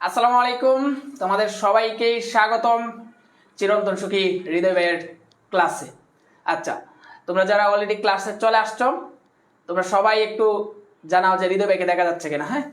আসসালামু আলাইকুম, তোমাদের সবাইকে স্বাগতম চিরন্তন সুখী হৃদয় ভাইয়ের ক্লাসে। আচ্ছা, তোমরা যারা অলরেডি ক্লাসে চলে আসছো, তোমরা সবাই একটু জানাও যে হৃদয় ভাইকে দেখা যাচ্ছে কিনা। হ্যাঁ,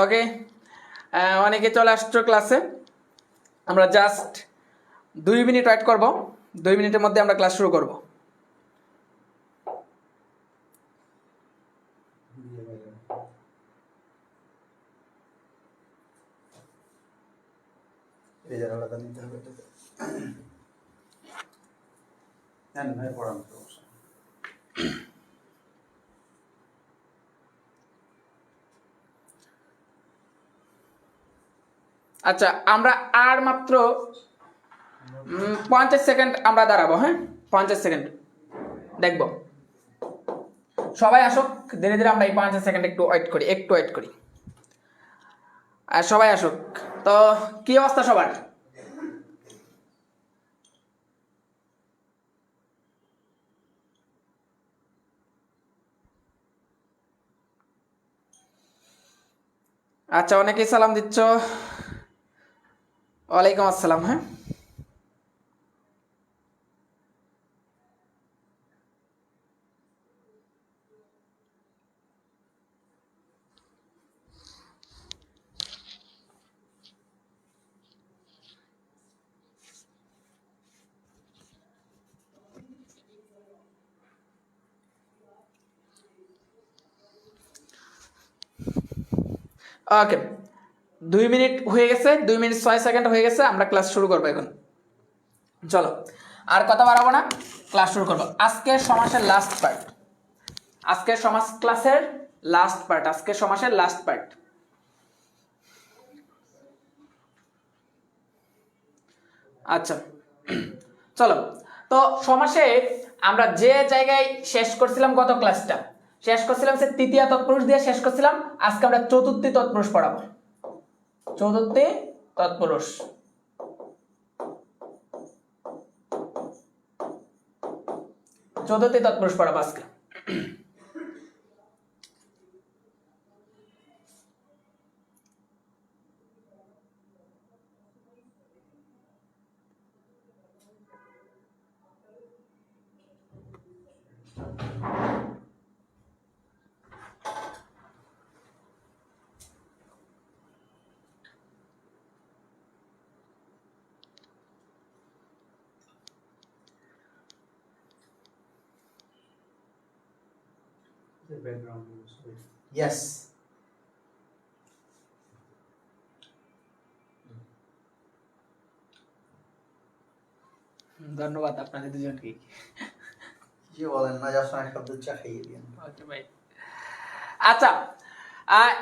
ওকে, অনেকে চলে আসছো ক্লাসে। আমরা জাস্ট 2 মিনিট ওয়েট করব, 2 মিনিটের মধ্যে আমরা ক্লাস শুরু করব। আচ্ছা, আমরা আর মাত্র 50 সেকেন্ড আমরা দাঁড়াবো। হ্যাঁ, 50 সেকেন্ড দেখবো। সবাই আসুক, ধীরে ধীরে আমরা এই 50 সেকেন্ড একটু ওয়েট করি। আর সবাই আসুক। তো কি অবস্থা সবার? আচ্ছা, অনেকেই সালাম দিচ্ছ। ওয়ালাইকুম আসসালাম। হ্যাঁ, ওকে, 2 মিনিট হয়ে গেছে, 2 মিনিট 6 সেকেন্ড হয়ে গেছে। আমরা ক্লাস শুরু করবো এখন। চলো, আর কথা বাড়াবো না, ক্লাস শুরু করবো। আজকের সমাসের লাস্ট পার্ট, আজকের সমাস ক্লাসের লাস্ট পার্ট, আজকের সমাসের লাস্ট পার্ট। আচ্ছা, চলো। তো সমাসে আমরা যে জায়গায় শেষ করছিলাম, গত ক্লাসটা শেষ করছিলাম সে তৃতীয় তৎপুরুষ দিয়ে শেষ করছিলাম। আজকে আমরা চতুর্থী তৎপুরুষ পড়াবো। চতুর্থী তৎপুরুষ, চতুর্থী তৎপুরুষ পড়াবো আজকে। Yes. ধন্যবাদ আপনাদের দুজনকে। কি বলেন না, যার সঙ্গে শব্দ চা খাইয়ে দিন। ওকে ভাই। আচ্ছা,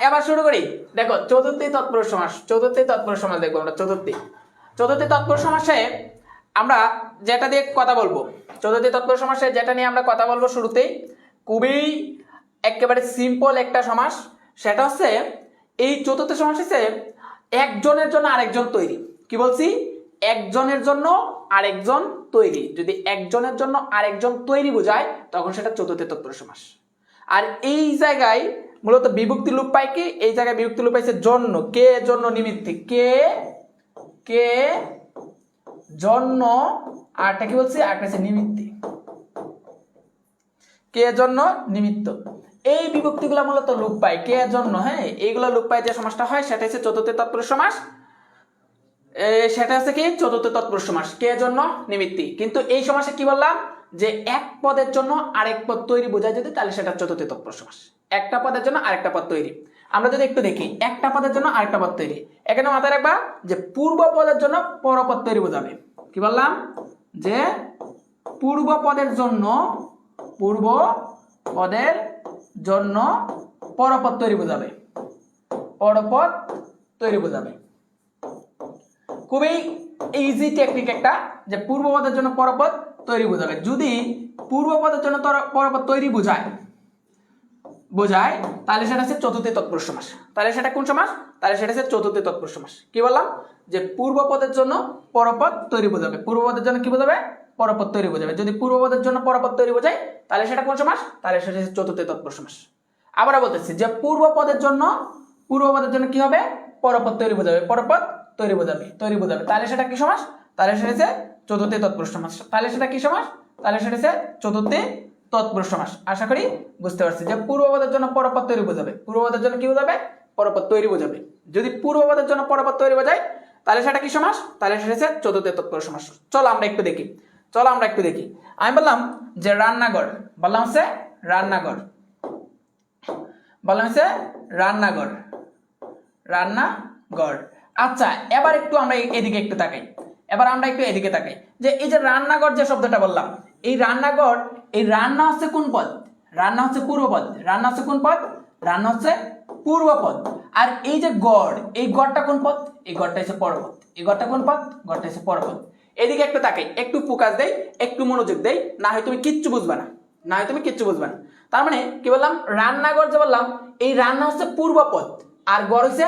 এবার শুরু করি। দেখো, চতুর্থী তৎপুরুষ সমাস, চতুর্থী তৎপুরুষ সমাস দেখবো আমরা। চতুর্থী তৎপুরুষ সমাসে আমরা যেটা দিয়ে কথা বলবো, চতুর্থী তৎপুরুষ সমাসে যেটা নিয়ে আমরা কথা বলবো শুরুতেই, খুবই একেবারে সিম্পল একটা সমাস। সেটা হচ্ছে, এই চতুর্থ সমাস হচ্ছে একজনের জন্য আরেকজন তৈরি। কি বলছি? একজনের জন্য আরেকজন তৈরি। যদি একজনের জন্য আরেকজন তৈরি বোঝায়, তখন সেটা চতুর্থ তৎপুরুষ সমাস। আর এই জায়গায় মূলত বিভক্তি লোপ পায় কি? এই জায়গায় বিভক্তি লোপ পাইছে জন্য। কে জন্য নিমিত্তে, কে জন্য, আরটা কি বলছি? আরটা হচ্ছে নিমিত্তে, কে জন্য নিমিত্ত। এই বিভক্তিগুলো মূলত লোপ পায় কে জন্য। হ্যাঁ, এইগুলো লোপ পায় যে সমাসটা হয়, সেটা হচ্ছে চতুর্থ তৎপুরুষ সমাস। সেটা হচ্ছে কি? চতুর্থ তৎপুরুষ সমাস, কে জন্য নিমিত্তি। কিন্তু এই সমাসে কি বললাম? যে এক পদের জন্য আরেক পদ তৈরি বোঝায় যদি, তাহলে সেটা চতুর্থ তৎপুরুষ সমাস। একটা পদের জন্য আরেকটা পদ তৈরি। আমরা যদি একটু দেখি, একটা পদের জন্য আরেকটা পদ তৈরি, এখানে মাথায় রাখবা যে পূর্ব পদের জন্য পরপদ তৈরি বোঝাবে। কি বললাম? যে পূর্ব পদের জন্য পরপদ তৈরি বোঝাবে, পরপদ তৈরি বোঝাবে। খুবই ইজি টেকনিক একটা, যে পূর্ব পদের জন্য পরপদ তৈরি বোঝাবে। যদি পূর্ব পদের জন্য পরপদ তৈরি বোঝায় তাহলে সেটা হচ্ছে চতুর্থী তৎপুরুষ সমাস। তাহলে সেটা কোন সমাস? তাহলে সেটা হচ্ছে চতুর্থী তৎপুরুষ সমাস। কি বললাম? যে পূর্ব পদের জন্য পরপদ তৈরি বোঝাবে। পূর্ব পদের জন্য কি বোঝাবে? পরপদ তৈরি বোঝাবে। যদি পূর্ব পদের জন্য পরপদ তৈরি বোঝায় তাহলে সেটা কোন সমাস? তাহলে সেটা হচ্ছে চতুর্থী তৎপুরুষ সমাস। আবার বলতেছি যে পূর্ব পদের জন্য কি হবে? পরপদ তৈরি বোঝাবে, পরপদ তৈরি বোঝাবে। তাহলে সেটা কি সমাস? তাহলে সেটা হচ্ছে চতুর্থী তৎপুরুষ সমাস। তাহলে সেটা কি সমাস? তাহলে সেটা হচ্ছে চতুর্থী তৎপুরুষ সমাস। আশা করি বুঝতে পারছি যে পূর্বপদের জন্য পরপদ তৈরি বোঝাবে। পূর্বপদের জন্য কি বোঝাবে? পরপদ তৈরি বোঝাবে। যদি পূর্বপদের জন্য পরপদ তৈরি বোঝায় তাহলে সেটা কি সমাস? তাহলে সেটা হচ্ছে চতুর্থী তৎপুরুষ সমাস। চলো আমরা একটু দেখি। আমি বললাম যে রান্নাঘর, বললাম হচ্ছে রান্নাঘর। আচ্ছা, এবার একটু আমরা এদিকে একটু তাকাই। যে এই যে রান্নাঘর যে শব্দটা বললাম, এই রান্নাঘর, এই রান্না হচ্ছে কোন পদ? রান্না হচ্ছে পূর্বপদ। রান্না হচ্ছে কোন পদ? রান্না হচ্ছে পূর্বপদ। আর এই যে গড়, এই গড়টা কোন পদ? এই গড়টা হচ্ছে পরপদ। এই গড়টা কোন পদ? গড়টা হচ্ছে পরপদ। এদিকে একটু তাকাই, একটু ফোকাস দেই, একটু মনোযোগ দেই, না হয় তুমি কিচ্ছু বুঝবা না। তার মানে কি বললাম? রান্নাঘর যে বললাম, এই রান্না হচ্ছে পূর্বপদ আর গড় হচ্ছে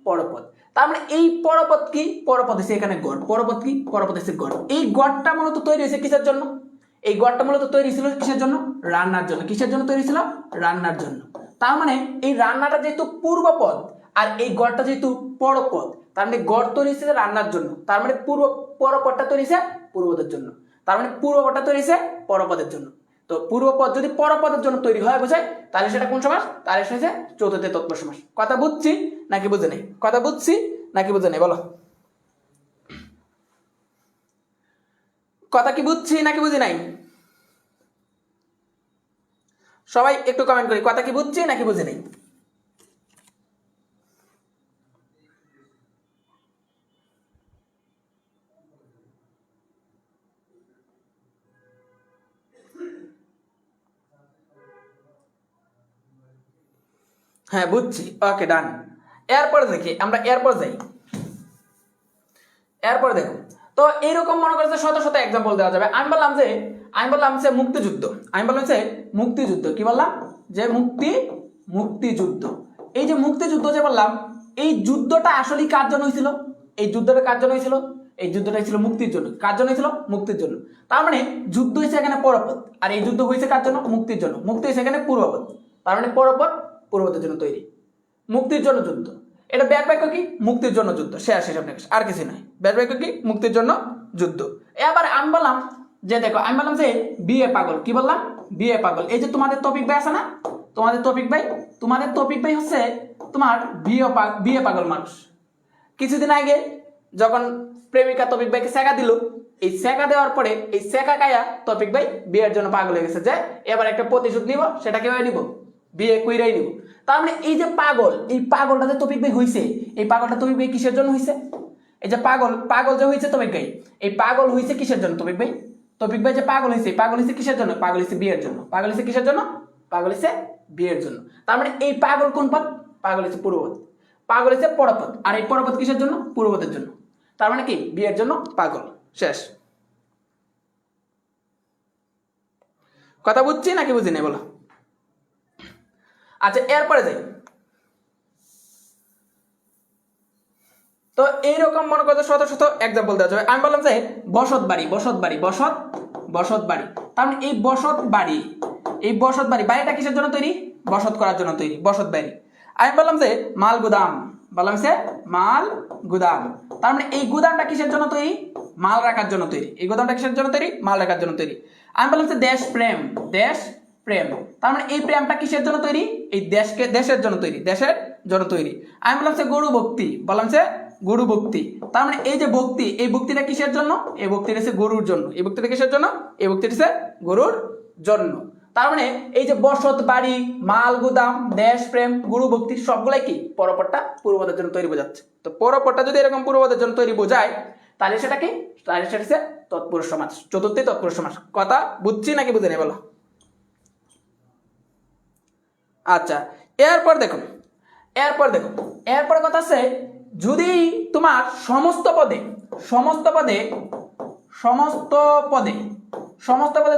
পরপদ। তার মানে এই পরপদ কি? পরপদ হচ্ছে এখানে গড়। পরপদ কি? পরপদ হচ্ছে গড়। এই গড়টা মূলত তৈরি হয়েছে কিসের জন্য? এই গড়টা মূলত তৈরি ছিল কিসের জন্য? রান্নার জন্য। কিসের জন্য তৈরি ছিল? রান্নার জন্য। তার মানে এই রান্নাটা যেহেতু পূর্বপদ আর এই গড়টা যেহেতু পরপদ, তার মানে গড় তৈরি হয়েছে রান্নার জন্য। তার মানে পরপদটা তৈরি হয়েছে পূর্বপদের জন্য। তার মানে পূর্বপদটা তৈরি হয়েছে পরপদের জন্য। তো পূর্বপদ যদি পরপদের জন্য তৈরি হয় বোঝায়, তাহলে সেটা কোন সমাস? তাহলে সেটা হচ্ছে চতুর্থী তৎপুরুষ সমাস। কথা বুঝছি নাকি বুঝে নেই? বলো, কথা কি বুঝছি নাকি বুঝি নাই? সবাই একটু কমেন্ট করি, কথা কি বুঝছি নাকি বুঝি নাই? হ্যাঁ, বুঝছি। ওকে, ডান। এরপরে দেখি আমরা, এরপরে দেখো তো এইরকম মনে করছে শত শত এক্সাম্পল দেওয়া যাবে। আমি বললাম যে মুক্তিযুদ্ধ। কি বললাম? যে মুক্তিযুদ্ধ। এই যে মুক্তিযুদ্ধ যে বললাম, এই যুদ্ধটা আসলে কার জন্য হয়েছিল? এই যুদ্ধটা কার জন্য হয়েছিল? এই যুদ্ধটা ছিল মুক্তির জন্য। কার জন্য হয়েছিল? মুক্তির জন্য। তার মানে যুদ্ধ হয়েছে এখানে পরপদ, আর এই যুদ্ধ হয়েছে কার জন্য? মুক্তির জন্য। মুক্তি হয়েছে এখানে পূর্বপদ। তার মানে পরপদ পূর্বপদের জন্য তৈরি। মুক্তির জন্য যুদ্ধ। এটা ব্যাক বাক্য কি? মুক্তির জন্য যুদ্ধ। শেষ, আর কিছু নয়। ব্যাক বাক্য কি? মুক্তির জন্য যুদ্ধ। এবার আমি বললাম যে দেখো, যে বিয়ে পাগল। কি বললাম? বিয়ে পাগল। এই যে তোমাদের তৌফিক ভাই আছে না, তোমাদের তৌফিক ভাই হচ্ছে তোমার বিয়ে পাগল মানুষ। কিছুদিন আগে যখন প্রেমিকা তৌফিক ভাইকে সেকা দিল, এই সেকা দেওয়ার পরে এই সেকা কায়া তৌফিক ভাই বিয়ের জন্য পাগল হয়ে গেছে, যে এবার একটা প্রতিশোধ নিব। সেটা কিভাবে নিব? বিয়ে কইরাই নিব। তার মানে এই যে পাগল, এই পাগলটা যে তৌফিক ভাই হইছে, এই পাগলটা তৌফিক ভাই কিসের জন্য হইছে? এই যে পাগল যে হইছে তৌফিক ভাই, এই পাগল হইছে কিসের জন্য? তৌফিক ভাই যে পাগল হইছে কিসের জন্য? পাগল হইছে বিয়ের জন্য। পাগল হইছে কিসের জন্য? পাগল হইছে বিয়ের জন্য। তার মানে এই পাগল কোন পদ? পাগল হইছে পূর্বপদ। পাগল হইছে পরপদ, আর এই পরপদ কিসের জন্য? পূর্বপদের জন্য। তার মানে কি? বিয়ের জন্য পাগল। শেষ। কথা বুঝছি নাকি বুঝি নাই বলো? আচ্ছা, এরপরে যাই। তো এইরকম মনে করতে শত শত এক্সাম্পল দেওয়া যাবে। আমি বললাম যে বসত বাড়ি। তার মানে এই বসত বাড়ি, বাড়িটা কিসের জন্য তৈরি? বসত করার জন্য তৈরি, বসত বাড়ি। আমি বললাম যে মাল গুদাম। তার মানে এই গুদামটা কিসের জন্য তৈরি? মাল রাখার জন্য তৈরি। এই গুদামটা কিসের জন্য তৈরি? মাল রাখার জন্য তৈরি। আমি বললাম যে দেশ প্রেম। তার মানে এই প্রেমটা কিসের জন্য তৈরি? এই দেশের জন্য তৈরি। আমি বললাম যে গরু ভক্তি। তার মানে এই যে ভক্তি, এই ভক্তিটা কিসের জন্য? এই ভক্তিটা হচ্ছে গরুর জন্য। এই ভক্তিটা কিসের জন্য? এই ভক্তিটা হচ্ছে গরুর জন্য। তার মানে এই যে বসত বাড়ি, মাল গুদাম, দেশ প্রেম, গুরু ভক্তি সবগুলাই কি? পরপদটা পূর্বপদের জন্য তৈরি বোঝাচ্ছে। তো পরপদটা যদি এরকম পূর্বপদের জন্য তৈরি বোঝায় তাহলে সেটা কি? তাহলে সেটা হচ্ছে তৎপুরুষ সমাস, চতুর্থী তৎপুরুষ সমাস। কথা বুঝছি নাকি বুঝে নেই বলো? আচ্ছা, এরপর দেখো এরপর কথা আছে, যদি তোমার সমস্ত পদে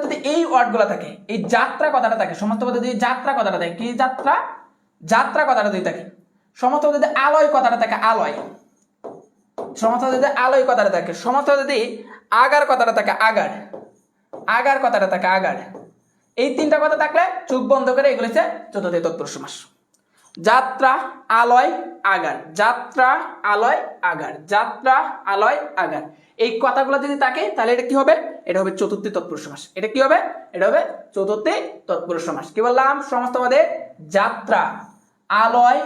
যদি এই ওয়ার্ডগুলো থাকে, এই যাত্রা কথাটা থাকে, সমস্ত পদে যদি যাত্রা কথাটা থাকে, কি যাত্রা কথাটা যদি থাকে, সমস্ত পদে যদি আলয় কথাটা থাকে, সমস্ত যদি আলয় কথাটা থাকে, সমস্ত যদি আগার কথাটা থাকে, আগার কথাটা থাকে, আগার, এই তিনটা কথা থাকলে চোখ বন্ধ করে এগুলো হচ্ছে চতুর্থী তৎপুরুষ সমাস। যাত্রা আলয় আগার, যাত্রা আলয় আগার, যাত্রা আলয় আগার, এই কথাগুলো যদি থাকে তাহলে এটা কি হবে? এটা হবে চতুর্থী তৎপুরুষ সমাস। এটা কি হবে? এটা হবে চতুর্থী তৎপুরুষ সমাস। কি বললাম? সমস্ত পদে যাত্রা আলয়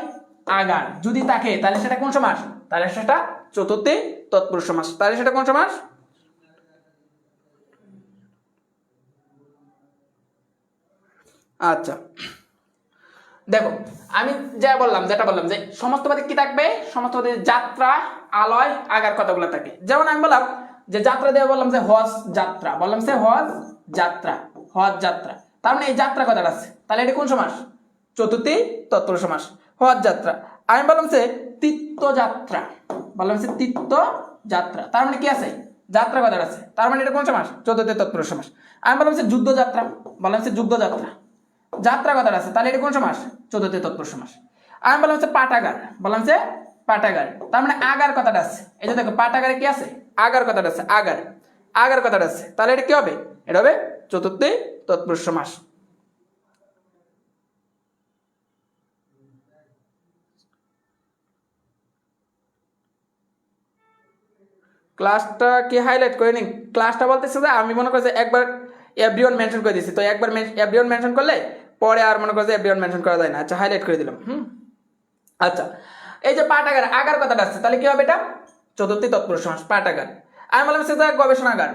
আগার যদি থাকে তাহলে সেটা কোন সমাস? তাহলে সেটা চতুর্থী তৎপুরুষ সমাস। তাহলে সেটা কোন সমাস? আচ্ছা, দেখো আমি যেটা বললাম যে সমস্ত পদে কি থাকবে? সমস্ত পদে যাত্রা আলয় আগার কথাগুলো থাকে। যেমন আমি বললাম যে যাত্রা দিয়ে বললাম যে হজ যাত্রা, বললাম যে হজ যাত্রা, তার মানে এই যাত্রা কথাটা আছে, তাহলে এটা কোন সমাস? চতুর্থী তৎপুরুষ সমাস। হজ যাত্রা। আমি বললাম যে তীর্থযাত্রা, তীর্থযাত্রা, তার মানে কি আছে? যাত্রা কথাটা আছে, তার মানে এটা কোন সমাস? চতুর্থী তৎপুরুষ সমাস। আমি বললাম যে যুদ্ধযাত্রা, যুদ্ধযাত্রা, যাত্রা কথাটা আছে, তাহলে এটা কোন সমাস? চতুর্থী তৎপুরুষ সমাস। আমি বললাম যে পাঠাগার, তার মানে আগার কথাটা আছে। এই যে দেখো পাঠাগারে কি আছে? আগার কথাটা আছে, আগার কথাটা আছে, তাহলে এটা কি হবে? এটা হবে চতুর্থী তৎপুরুষ সমাস। ক্লাসটা কি হাইলাইট করে নি? ক্লাসটা বলতেছে যে আমি মনে করছি একবার এভরিওয়ান মেনশন করে দিয়েছি, তো একবার এভরিওয়ান মেনশন করলে পরে আর মনে করছে এভরিওয়ান মেনশন করা যায় না। আচ্ছা, হাইলাইট করে দিলাম। আচ্ছা, এই যে পাঠাগার আগার কথাটা আসছে, তাহলে কি হবে? এটা চতুর্থী তৎপুরুষ সমাস। পাঠাগার। আমি বললাম সে গবেষণাগার,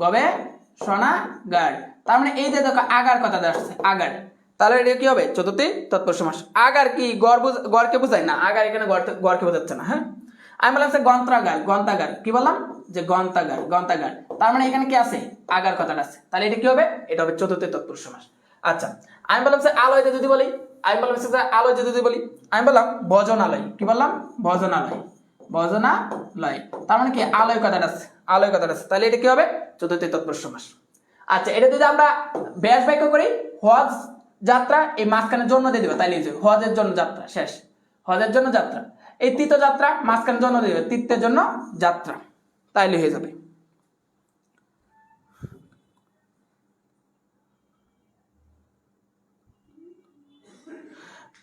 গবেষণাগার, তার মানে এই যে দেখো আগার কথাটা আসছে, আগার, তাহলে এটা কি হবে? চতুর্থী তৎপুরুষ সমাস। আগার কি গড়কে বোঝায় না? আগার এখানে গড়কে বোঝাচ্ছে না। হ্যাঁ, আমি বললাম যে গ্রন্থাগার, কি বললাম? যে গ্রন্থাগার, তার মানে এখানে কি আছে? আগার কথাটা আছে, তাহলে এটা কি হবে? এটা হবে চতুর্থী তৎপুরুষ সমাস। আচ্ছা, আমি বললাম যে আলয়তে যদি বলি, আমি বললাম ভজনালয়, কি বললাম? ভজনালয়, তার মানে কি? আলয় কথাটা আছে, তাহলে এটা কি হবে? চতুর্থী তৎপুরুষ সমাস। আচ্ছা, এটা যদি আমরা ব্যাস বাক্য করি, হজ যাত্রা, এই মাঝখানে জন্য দিয়ে দিবে, তাইলে হজের জন্য যাত্রা, শেষ, হজের জন্য যাত্রা। এই তীর্থযাত্রা মাঝখানে জন্য দিবে, তীর্থের জন্য যাত্রা, তাইলে হয়ে যাবে।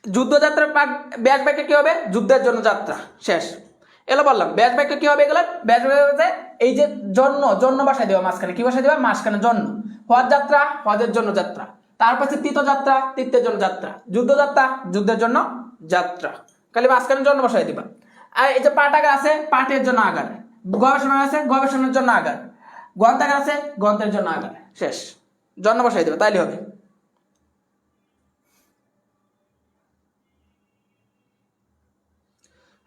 যুদ্ধযাত্রার ব্যাস বাক্য কি হবে? যুদ্ধের জন্য যাত্রা, শেষ। এলো বললাম ব্যাস বাক্য কি হবে? এগুলো ব্যাস বাক্য এই যে জন্য বাসায় দেওয়া, মাঝখানে কি বসায় দেওয়া? মাঝখানে জন্য। হজ যাত্রা, হজের জন্য যাত্রা, তারপর তীর্থযাত্রা, তীর্থের জন্য যাত্রা, যুদ্ধযাত্রা, যুদ্ধের জন্য যাত্রা, খালি মাঝখানে জন্য বসায় দিবা। আর এই যে পাঠাগার আছে, পাঠের জন্য আগার, গবেষণা আছে, গবেষণার জন্য আগার, গ্রন্থাগার আছে, গ্রন্থের জন্য আগার, শেষ, জন্য বসাই দিবা, তাইলে হবে।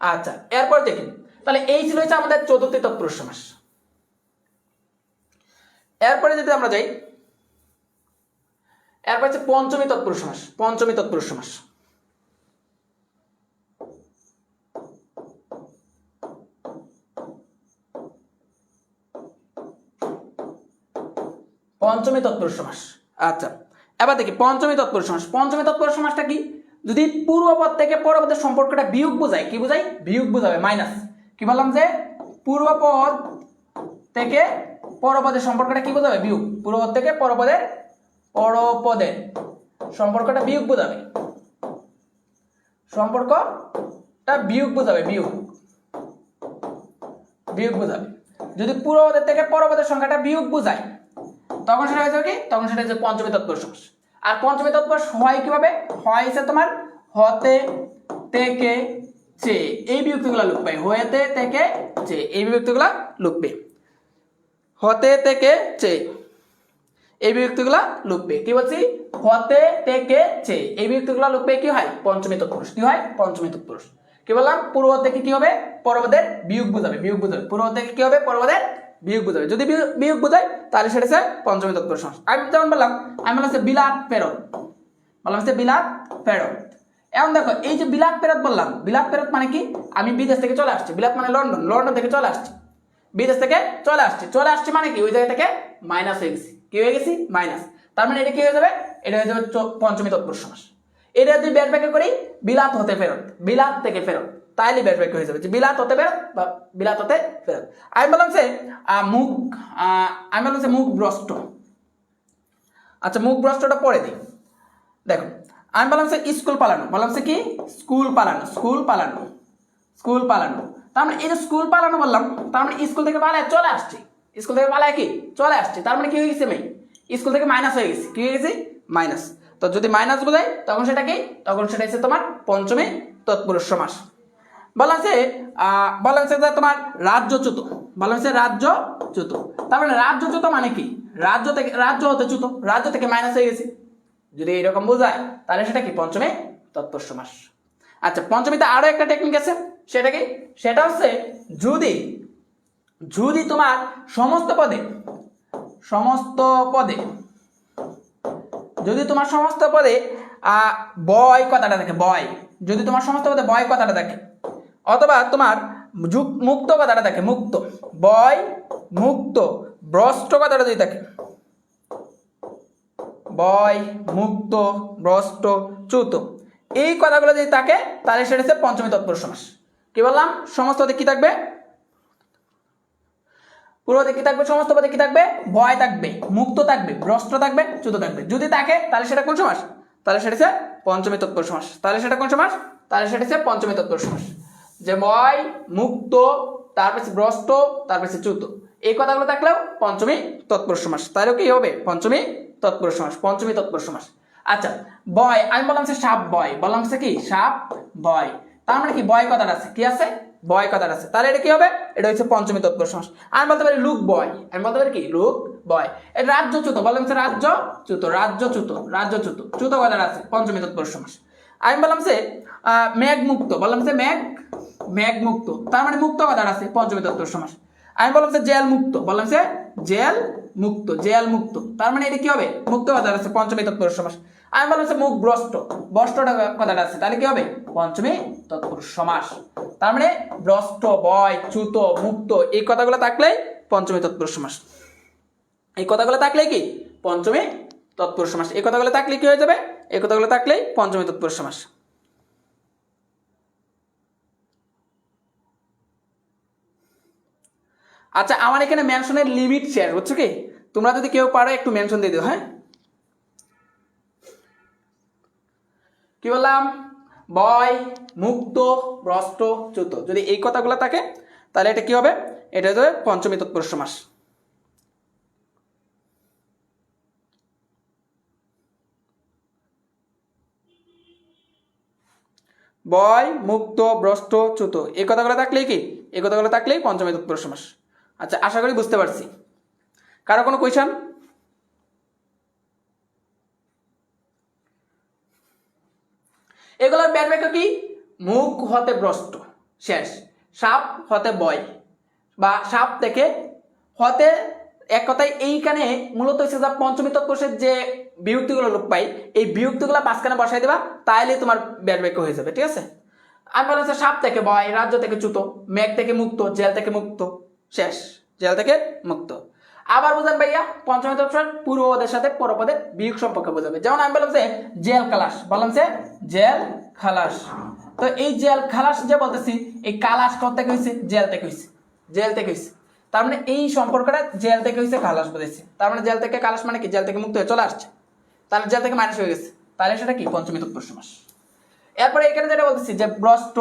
আচ্ছা, এরপর দেখি, তাহলে এই ছিল হচ্ছে আমাদের চতুর্থী তৎপুরুষ সমাস। এরপরে যদি আমরা যাই, এরপর হচ্ছে পঞ্চমী তৎপুরুষ সমাস। পঞ্চমী তৎপুরুষ সমাস, পঞ্চমী তৎপুরুষ সমাস। আচ্ছা, এবার দেখি পঞ্চমী তৎপুরুষ সমাস। পঞ্চমী তৎপুরুষ সমাসটা কি? যদি পূর্বপদ থেকে পরপদের সম্পর্কটা বিয়োগ বোঝায়, কি বোঝায়? বিয়োগ বোঝাবে, মাইনাস। কি বললাম? যে পূর্বপদ থেকে পরপদের সম্পর্কটা কি বোঝাবে? বিয়োগ। পূর্বপদ থেকে পরপদের সম্পর্কটা বিয়োগ বোঝাবে, সম্পর্কটা বিয়োগ বোঝাবে, বিয়োগ বোঝাবে। যদি পূর্বপদের থেকে পরপদের সংখ্যাটা বিয়োগ বোঝায়, তখন সেটা হয়ে যাবে কি? তখন সেটা হচ্ছে পঞ্চমী তৎপুরুষ সমাস। আর পঞ্চমী তৎপুরুষ হয় কিভাবে? হয় হচ্ছে তোমার হতে, থেকে, চে, এই বিভক্তিগুলো লিখবে। হয়েতে, থেকে, চে, এই বিভক্তিগুলো লিখবে। হতে, থেকে, চে, এই বিভক্তিগুলো লিখবে। কি বলছি? হতে, থেকে, চে, এই বিভক্তিগুলো লিখবে। কি হয়? পঞ্চমী তৎপুরুষ। কি হয়? পঞ্চমী তৎপুরুষ। কি বললাম? পূর্ব থেকে কি হবে? পরপদের বিয়োগ বোঝাবে, পূর্ব থেকে কি হবে? পরপদের বিয়োগ বোঝাবে। যদি বিয়োগ বোঝায় তাহলে সেটা হচ্ছে পঞ্চমী তৎপুরুষ সমাস। আমি যেমন বললাম, আমি বললাম হচ্ছে বিলাত ফেরত, বললাম হচ্ছে বিলাত ফেরত। এখন দেখো এই যে বিলাত ফেরত বললাম, বিলাত ফেরত মানে কি, আমি বিদেশ থেকে চলে আসছি, বিলাত মানে লন্ডন, লন্ডন থেকে চলে আসছি, বিদেশ থেকে চলে আসছি মানে কি ওই জায়গা থেকে মাইনাস হয়ে গেছি, কি হয়ে গেছি মাইনাস। তার মানে এটা কি হয়ে যাবে, এটা হয়ে যাবে পঞ্চমী তৎপুরুষ সমাস। এটা যদি ব্যাস বাক্য করি বিলাত হতে ফেরত, বিলাত থেকে ফেরত, তাইলে ব্যাস বাক্য হয়ে যাবে যে বিলাত হতে ফেরত বা বিলাত হতে ফেরত। আমি বললাম যে মুখ, আমি বললাম যে মুখ ভ্রষ্ট। আচ্ছা মুখ ভ্রষ্টটা পরে দিই। দেখো আমি বললাম যে স্কুল পালানো, বললাম যে কি স্কুল পালানো, স্কুল পালানো, স্কুল পালানো। তার মানে এই যে স্কুল পালানো বললাম, তার মানে স্কুল থেকে পালায় চলে আসছি, স্কুল থেকে পালায় কি চলে আসছি, তার মানে কি হয়ে গেছে আমি স্কুল থেকে মাইনাস হয়ে গেছি, কি হয়ে গেছি মাইনাস। তো যদি মাইনাস বোঝায় তখন সেটা কি, তখন সেটা হচ্ছে তোমার পঞ্চমী তৎপুরুষ সমাস। বলা আছে বলা হচ্ছে যে তোমার রাজ্যচ্যুত, বলা হচ্ছে রাজ্যচ্যুত। তার মানে রাজ্যচ্যুত মানে কি, রাজ্য থেকে, রাজ্য হতে চ্যুত, রাজ্য থেকে মাইনাস হয়ে গেছে, যদি এরকম বোঝায় তাহলে সেটা কি পঞ্চমী তৎপুরুষ সমাস। আচ্ছা পঞ্চমীতে আরো একটা টেকনিক আছে, সেটা কি, সেটা হচ্ছে যদি, যদি তোমার সমস্ত পদে, সমস্ত পদে, যদি তোমার সমস্ত পদে বয় কথাটা থাকে, বয়, যদি তোমার সমস্ত পদে বয় কথাটা থাকে, অথবা তোমার মুক্ত কথাটা থাকে, মুক্ত, বয় মুক্ত ভ্রষ্ট কথাটা যদি থাকে, বয় মুক্ত ভ্রষ্ট চ্যুত, এই কথাগুলো যদি থাকে তাহলে সেটা হচ্ছে পঞ্চমী তৎপুরুষ সমাস। কি বললাম, সমস্ত পদে কি থাকবে, পূর্বতে কি থাকবে, সমস্ত পদে কি থাকবে, ভয় থাকবে, মুক্ত থাকবে, ভ্রষ্ট থাকবে, চ্যুত থাকবে। যদি থাকে তাহলে সেটা কোন সমাস, তাহলে সেটা হচ্ছে পঞ্চমী তৎপুরুষ সমাস। তাহলে সেটা কোন সমাস, তাহলে সেটা হচ্ছে পঞ্চমী তৎপুরুষ সমাস। যে ভয় মুক্ত, তারপর ভ্রষ্ট, তারপর চ্যুত, এই কথাগুলো থাকলেও পঞ্চমী তৎপুরুষ সমাস। তাহলে কি হবে পঞ্চমী তৎপুরুষ সমাস, পঞ্চমী তৎপুরুষ সমাস। আচ্ছা বয়, আমি বললাম যে সাপ বয়, বললাম যে কি সাপ বয়, তার মানে কি বয় কথাটা আছে, কি আছে বয় কথাটা আছে, তাহলে এটা কি হবে, এটা হচ্ছে পঞ্চমী তৎপুরুষ সমাস। আমি বলতে পারি লুক বয়, আমি বলতে পারি কি লুক বয়। এটা রাজ্যচ্যুত, বললাম যে রাজ্যচ্যুত, রাজ্যচ্যুত, রাজ্যচ্যুত, চ্যুত কথাটা আছে পঞ্চমী তৎপুরুষ সমাস। আমি বললাম যে মেঘ মুক্ত, বললাম যে মেঘ, মেঘ মুক্ত, তার মানে মুক্ত কথাটা আছে পঞ্চমী তৎপুরুষ সমাস। আমি বললাম যে জেল মুক্ত, বললাম যে জেল মুক্ত, জেল মুক্ত, তার মানে এটা কি হবে মুক্ত কথাটা আছে পঞ্চমী তৎপুরুষ সমাস। আমি বললাম যে মুখ ভ্রষ্ট, ভ্রষ্টটা কথাটা আছে, তাহলে কি হবে পঞ্চমী তৎপুরুষ সমাস। তার মানে ভ্রষ্ট, বয়, চ্যুত, মুক্ত, এই কথাগুলো থাকলেই পঞ্চমী তৎপুরুষ সমাস। এই কথাগুলো থাকলেই কি পঞ্চমী তৎপুরুষ সমাস। এই কথাগুলো থাকলে কি হয়ে যাবে, এই কথাগুলো থাকলেই পঞ্চমী তৎপুরুষ সমাস। আচ্ছা আমার এখানে মেনশনের লিমিট শেয়ার বুঝছো কি, তোমরা যদি কেউ পারো একটু মেনশন দিয়ে দিও। হ্যাঁ কি বললাম, বয় মুক্ত ভ্রষ্ট চ্যুত, যদি এই কথাগুলো থাকে তাহলে এটা কি হবে, এটা হবে পঞ্চমী তৎপুরুষ সমাস। বয় মুক্ত ভ্রষ্ট চ্যুত, এই কথাগুলো থাকলেই কি, এই কথাগুলো থাকলেই পঞ্চমী তৎপুরুষ সমাস। আচ্ছা আশা করি বুঝতে পারছি। কারো কোনো কোয়েশন, এগুলোর ব্যাড বাক্য কি, মুখ হতে ভ্রষ্ট শেষ, সাপ হতে বয়, বা সাপ থেকে হতে, এক কথায় এইখানে মূলত হচ্ছে যে পঞ্চমী তৎপুরুষের যে বিভক্তিগুলো লোপ পাই, এই বিভক্তিগুলো মাঝখানে বসাই দেবা, তাইলে তোমার ব্যাড বাক্য হয়ে যাবে। ঠিক আছে, আমি বললাম যে সাপ থেকে বয়, রাজ্য থেকে চ্যুত, মেঘ থেকে মুক্ত, জেল থেকে মুক্ত, শেষ, জেল থেকে মুক্ত। আবার বুঝান ভাইয়া পঞ্চমী তৎপুরুষ পূর্বপদের সাথে পরপদের বিয়োগ সম্পর্কে বোঝাবে। যেমন আমি বললাম যে জেল খালাস, বললাম যে জেল খালাস, তো এই জেল খালাস যে বলতেছি, এই খালাস কোথা থেকে হয়েছে, জেল থেকে হয়েছে, জেল থেকে হয়েছে, তার মানে এই সম্পর্কটা জেল থেকে হয়েছে খালাস বোঝাইছে। তার মানে জেল থেকে খালাস মানে কি, জেল থেকে মুক্ত হয়ে চলে আসছে, তাহলে জেল থেকে মাইনাস হয়ে গেছে, তাহলে সেটা কি পঞ্চমী তৎপুরুষ সমাস। এরপরে এখানে যেটা বলতেছি যে ভ্রষ্ট,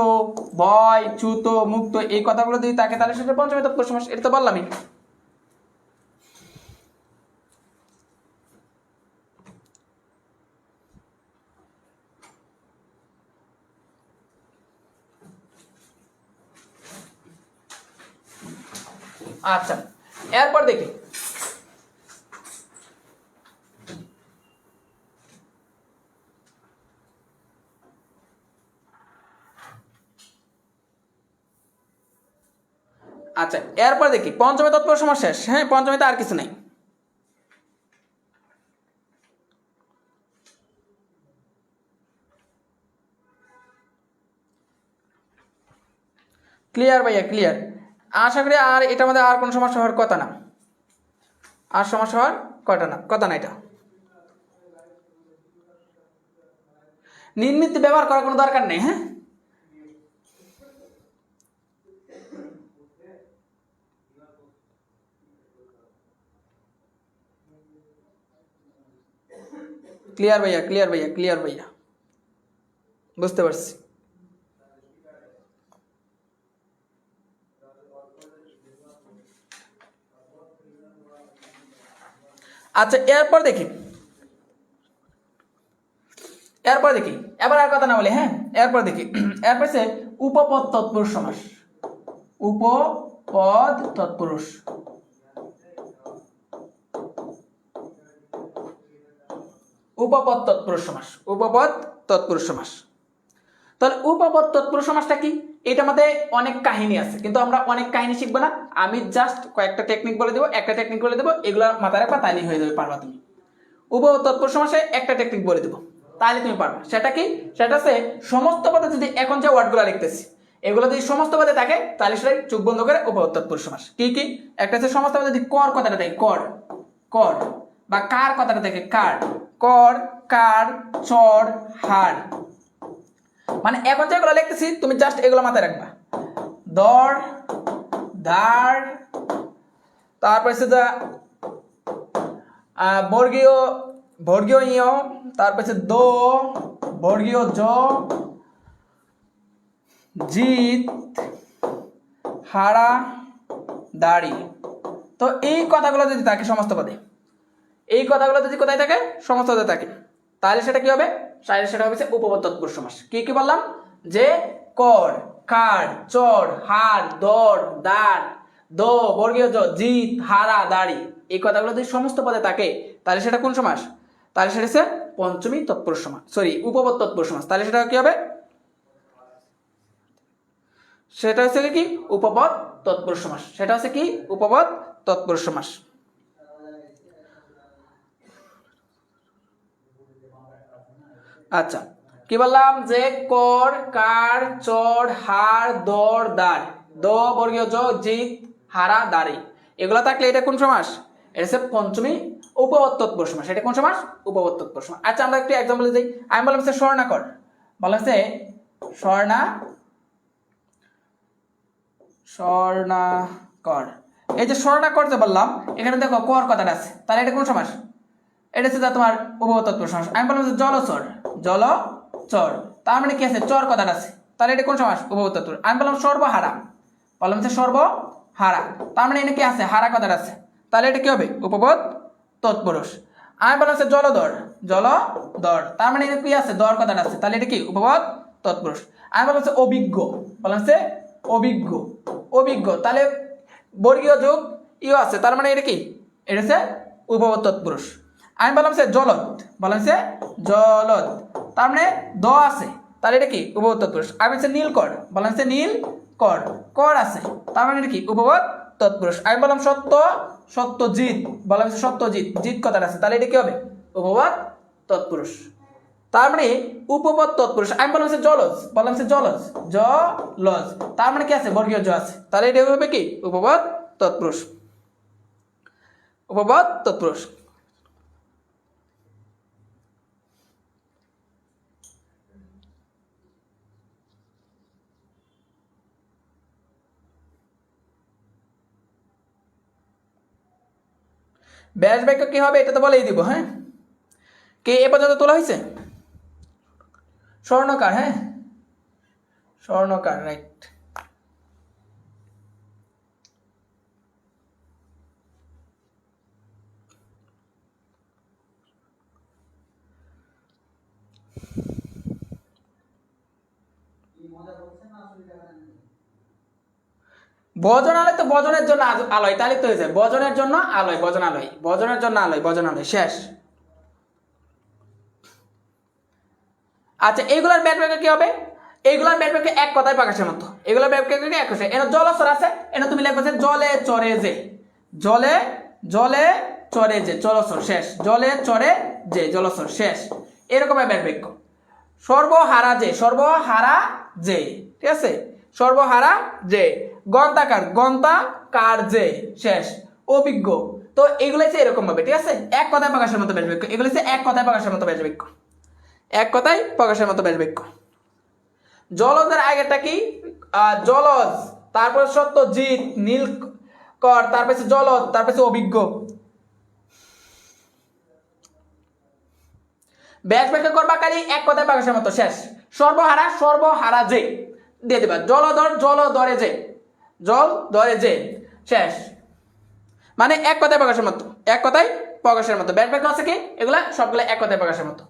ভয়, চ্যুত, মুক্ত, এই কথাগুলো যদি থাকে তাহলে সেটা পঞ্চমী তৎপুরুষ সমাস, এটা তো বললামই। আচ্ছা এরপর দেখি আচ্ছা এরপর দেখি পঞ্চমী তৎপুরুষ সমাস শেষ। হ্যাঁ, পঞ্চমীতে আর কিছু নেই। ক্লিয়ার ভাইয়া, ক্লিয়ার। আশা করি আর এটার মধ্যে আর কোনো সমস্যা হওয়ার কথা না, আর সমস্যা হওয়ার কথা না। এটা নির্মিত ব্যবহার করার কোনো দরকার নেই। হ্যাঁ, ক্লিয়ার ভাইয়া, ক্লিয়ার ভাইয়া, ক্লিয়ার ভাইয়া, বুঝতে পারছি। আচ্ছা, এরপর দেখি এবার আর কথা না বলি। হ্যাঁ, এরপর দেখি এরপর সে উপপদ তৎপুরুষ সমাস। উপপদ তৎপুরুষ, উপপদ তৎপুরুষ সমাস, উপপদ তৎপুরুষ সমাস। তাহলে উপপদ তৎপুরুষ সমাসটা কি? এটার মধ্যে অনেক কাহিনী আছে, কিন্তু আমরা অনেক কাহিনী শিখবো না। আমি জাস্ট কয়েকটা টেকনিক বলে দেবো, একটা টেকনিক বলে দেবো, এগুলো মাথায় রাখবা, তাইলেই হয়ে যাবে, পারবা তুমি। উপপদ তৎপুরুষ সমাসে একটা টেকনিক বলে দেবো, তাহলে তুমি পারবা। সেটা কি? সেটা হচ্ছে সমস্ত পদে যদি এখন যে ওয়ার্ডগুলো লিখতেছি এগুলো যদি সমস্ত পদে থাকে তাহলে সেটাই চোখ বন্ধ করে উপপদ তৎপুরুষ সমাস। কি কি? একটা হচ্ছে সমস্ত পদে যদি কর কথাটা থাকে, কর, কর, বা কার কথাটা থাকে, কার, কর, কার, চর, হার। মানে এখন যেগুলো লিখতেছি তুমি জাস্ট এগুলো মাথায় রাখবা। দর, দার, তারপর হচ্ছে বর্গীয়, বর্গীয় ইয়, তারপর হচ্ছে দো, বর্গীয় জ, জিত, হারা, দাড়ি। তো এই কথাগুলো যদি থাকে সমস্ত পদে, এই কথাগুলো যদি কোথায় থাকে? সমস্ত পদে থাকে, তাহলে সেটা কি হবে? সেটা হবে উপপদ তৎপুরুষ সমাস। কি কি বললাম? যে কর, কার, চর, হার, দর, দার, দো, বর্গীয় জ, জিত, হারা, দাড়ি, এই কথাগুলো যদি সমস্ত পদে থাকে তাহলে সেটা কোন সমাস? তাহলে সেটা হচ্ছে পঞ্চমী তৎপুরুষ সমাস, সরি, উপপদ তৎপুরুষ সমাস। তাহলে সেটা কি হবে? সেটা হচ্ছে কি? উপপদ তৎপুরুষ সমাস। সেটা হচ্ছে কি? উপপদ তৎপুরুষ সমাস। আচ্ছা, কি বললাম? যে কর, কার, চর, হার, দর, দার, দো, বর্গীয় জ, জিত, হারা, দাড়ি, এগুলো থাকলে এটা কোন সমাস? এটা হচ্ছে পঞ্চমী উপপদ তৎপুরুষ সমাস। এটা কোন সমাস? উপপদ তৎপুরুষ সমাস। আচ্ছা, আমরা একটু এক্সাম্পল দিই। আমি বললাম হচ্ছে স্বর্ণাকর, বললাম হচ্ছে স্বর্ণাকর। এই যে স্বর্ণাকর যে বললাম, এখানে দেখো কর কথাটা আছে, তাহলে এটা কোন সমাস? এটা হচ্ছে তোমার উপপদ তৎপুরুষ সমাস। আমি বললাম যে জলচর, জলচর, তার মানে কি আছে? চর কথাটা আছে, তাহলে এটা কোন সমাস? উপপদ তৎপুরুষ। আমি বললাম সর্বহারা, বললাম যে সর্বহারা, তার মানে এটা কি আছে? হারা কথাটা আছে, তাহলে এটা কি হবে? উপপদ তৎপুরুষ। আমি বললাম যে জলধর, জলধর, তার মানে এটা কি আছে? দর কথাটা আছে, তাহলে এটা কি? উপপদ তৎপুরুষ। আমি বললাম যে অভিজ্ঞ, বললাম যে অভিজ্ঞ, অভিজ্ঞ, তাহলে বর্গীয় যোগ ইও আছে, তার মানে এটা কি? এটা হচ্ছে উপপদ তৎপুরুষ। আমি বললাম সে জলদ, বললাম সে জলদ, তার মানে দ আছে, তাহলে এটা কি? উপপদ তৎপুরুষ। আমি বলছি নীলকর, বললাম সে নীল কর, কর আছে, তার মানে এটা কি? উপপদ তৎপুরুষ। আমি বললাম সত্য, সত্যজিৎ, বললাম সে সত্যজিৎ, জিৎ কথাটা আছে, তাহলে এটা কি হবে? উপপদ তৎপুরুষ। তার মানে উপপদ তৎপুরুষ। আমি বললাম সে জলজ, বললাম সে জলজ, জলজ, তার মানে কি আছে? বর্গীয় জ আছে, তাহলে এটা হবে কি? উপপদ তৎপুরুষ, উপপদ তৎপুরুষ। ব্যাস বাক্য কি হবে এটা তো বলেই দিব। হ্যাঁ, কে এ পর্যন্ত তোলা হয়েছে? স্বর্ণকার, হ্যাঁ, স্বর্ণকার, রাইট। ভজনালয় তো ভজনের জন্য আলয়, তাহলে তো হয়ে যায় ভজনের জন্য আলয়, ভজনালয়, ভজনের জন্য আলয়, ভজনালয়, শেষ। আচ্ছা, এইগুলোর ব্যাট ব্যাকে কি হবে? এইগুলার ব্যাড বাক্য এক কথায় প্রকাশের মতো, এগুলোর ব্যাড বাক্য এক কথায়। এনে জলস্বর আছে, এনে তুমি লিখবে যে জলে চরে যে, জলে জলে চরে যে, জলস্বর শেষ, জলে চরে যে, জলস্বর শেষ, এরকম ব্যাড বাক্য। সর্বহারা যে, সর্বহারা যে, ঠিক আছে, সর্বহারা যে, গন্তাকার, গন্তাকার যে, শেষ, অভিজ্ঞ। তো এগুলো হচ্ছে এরকম ভাবে, ঠিক আছে, এক কথায় প্রকাশের মতো ব্যাড বাক্য। এগুলো হচ্ছে এক কথায় প্রকাশের মতো ব্যাড বাক্য, এক কথায় প্রকাশের মতো ব্যাড বাক্য। জলজের আগেরটা কি? জলজ, তারপর সত্যজিৎ, নীলকর, তারপর জলজ, তারপর অভিজ্ঞ। ব্যাস ব্যাখ্যা করবাকারী এক কথায় প্রকাশের মতো, শেষ। সর্বহারা, সর্বহারা যে দিয়ে দিবা, জলধর, জলধরে যে, জল ধরে যে, শেষ। মানে এক কথায় প্রকাশের মতো, এক কথায় প্রকাশের মতো। ব্যাস ব্যাখ্যা আছে কি? এগুলা সবগুলো এক কথায় প্রকাশের মতো।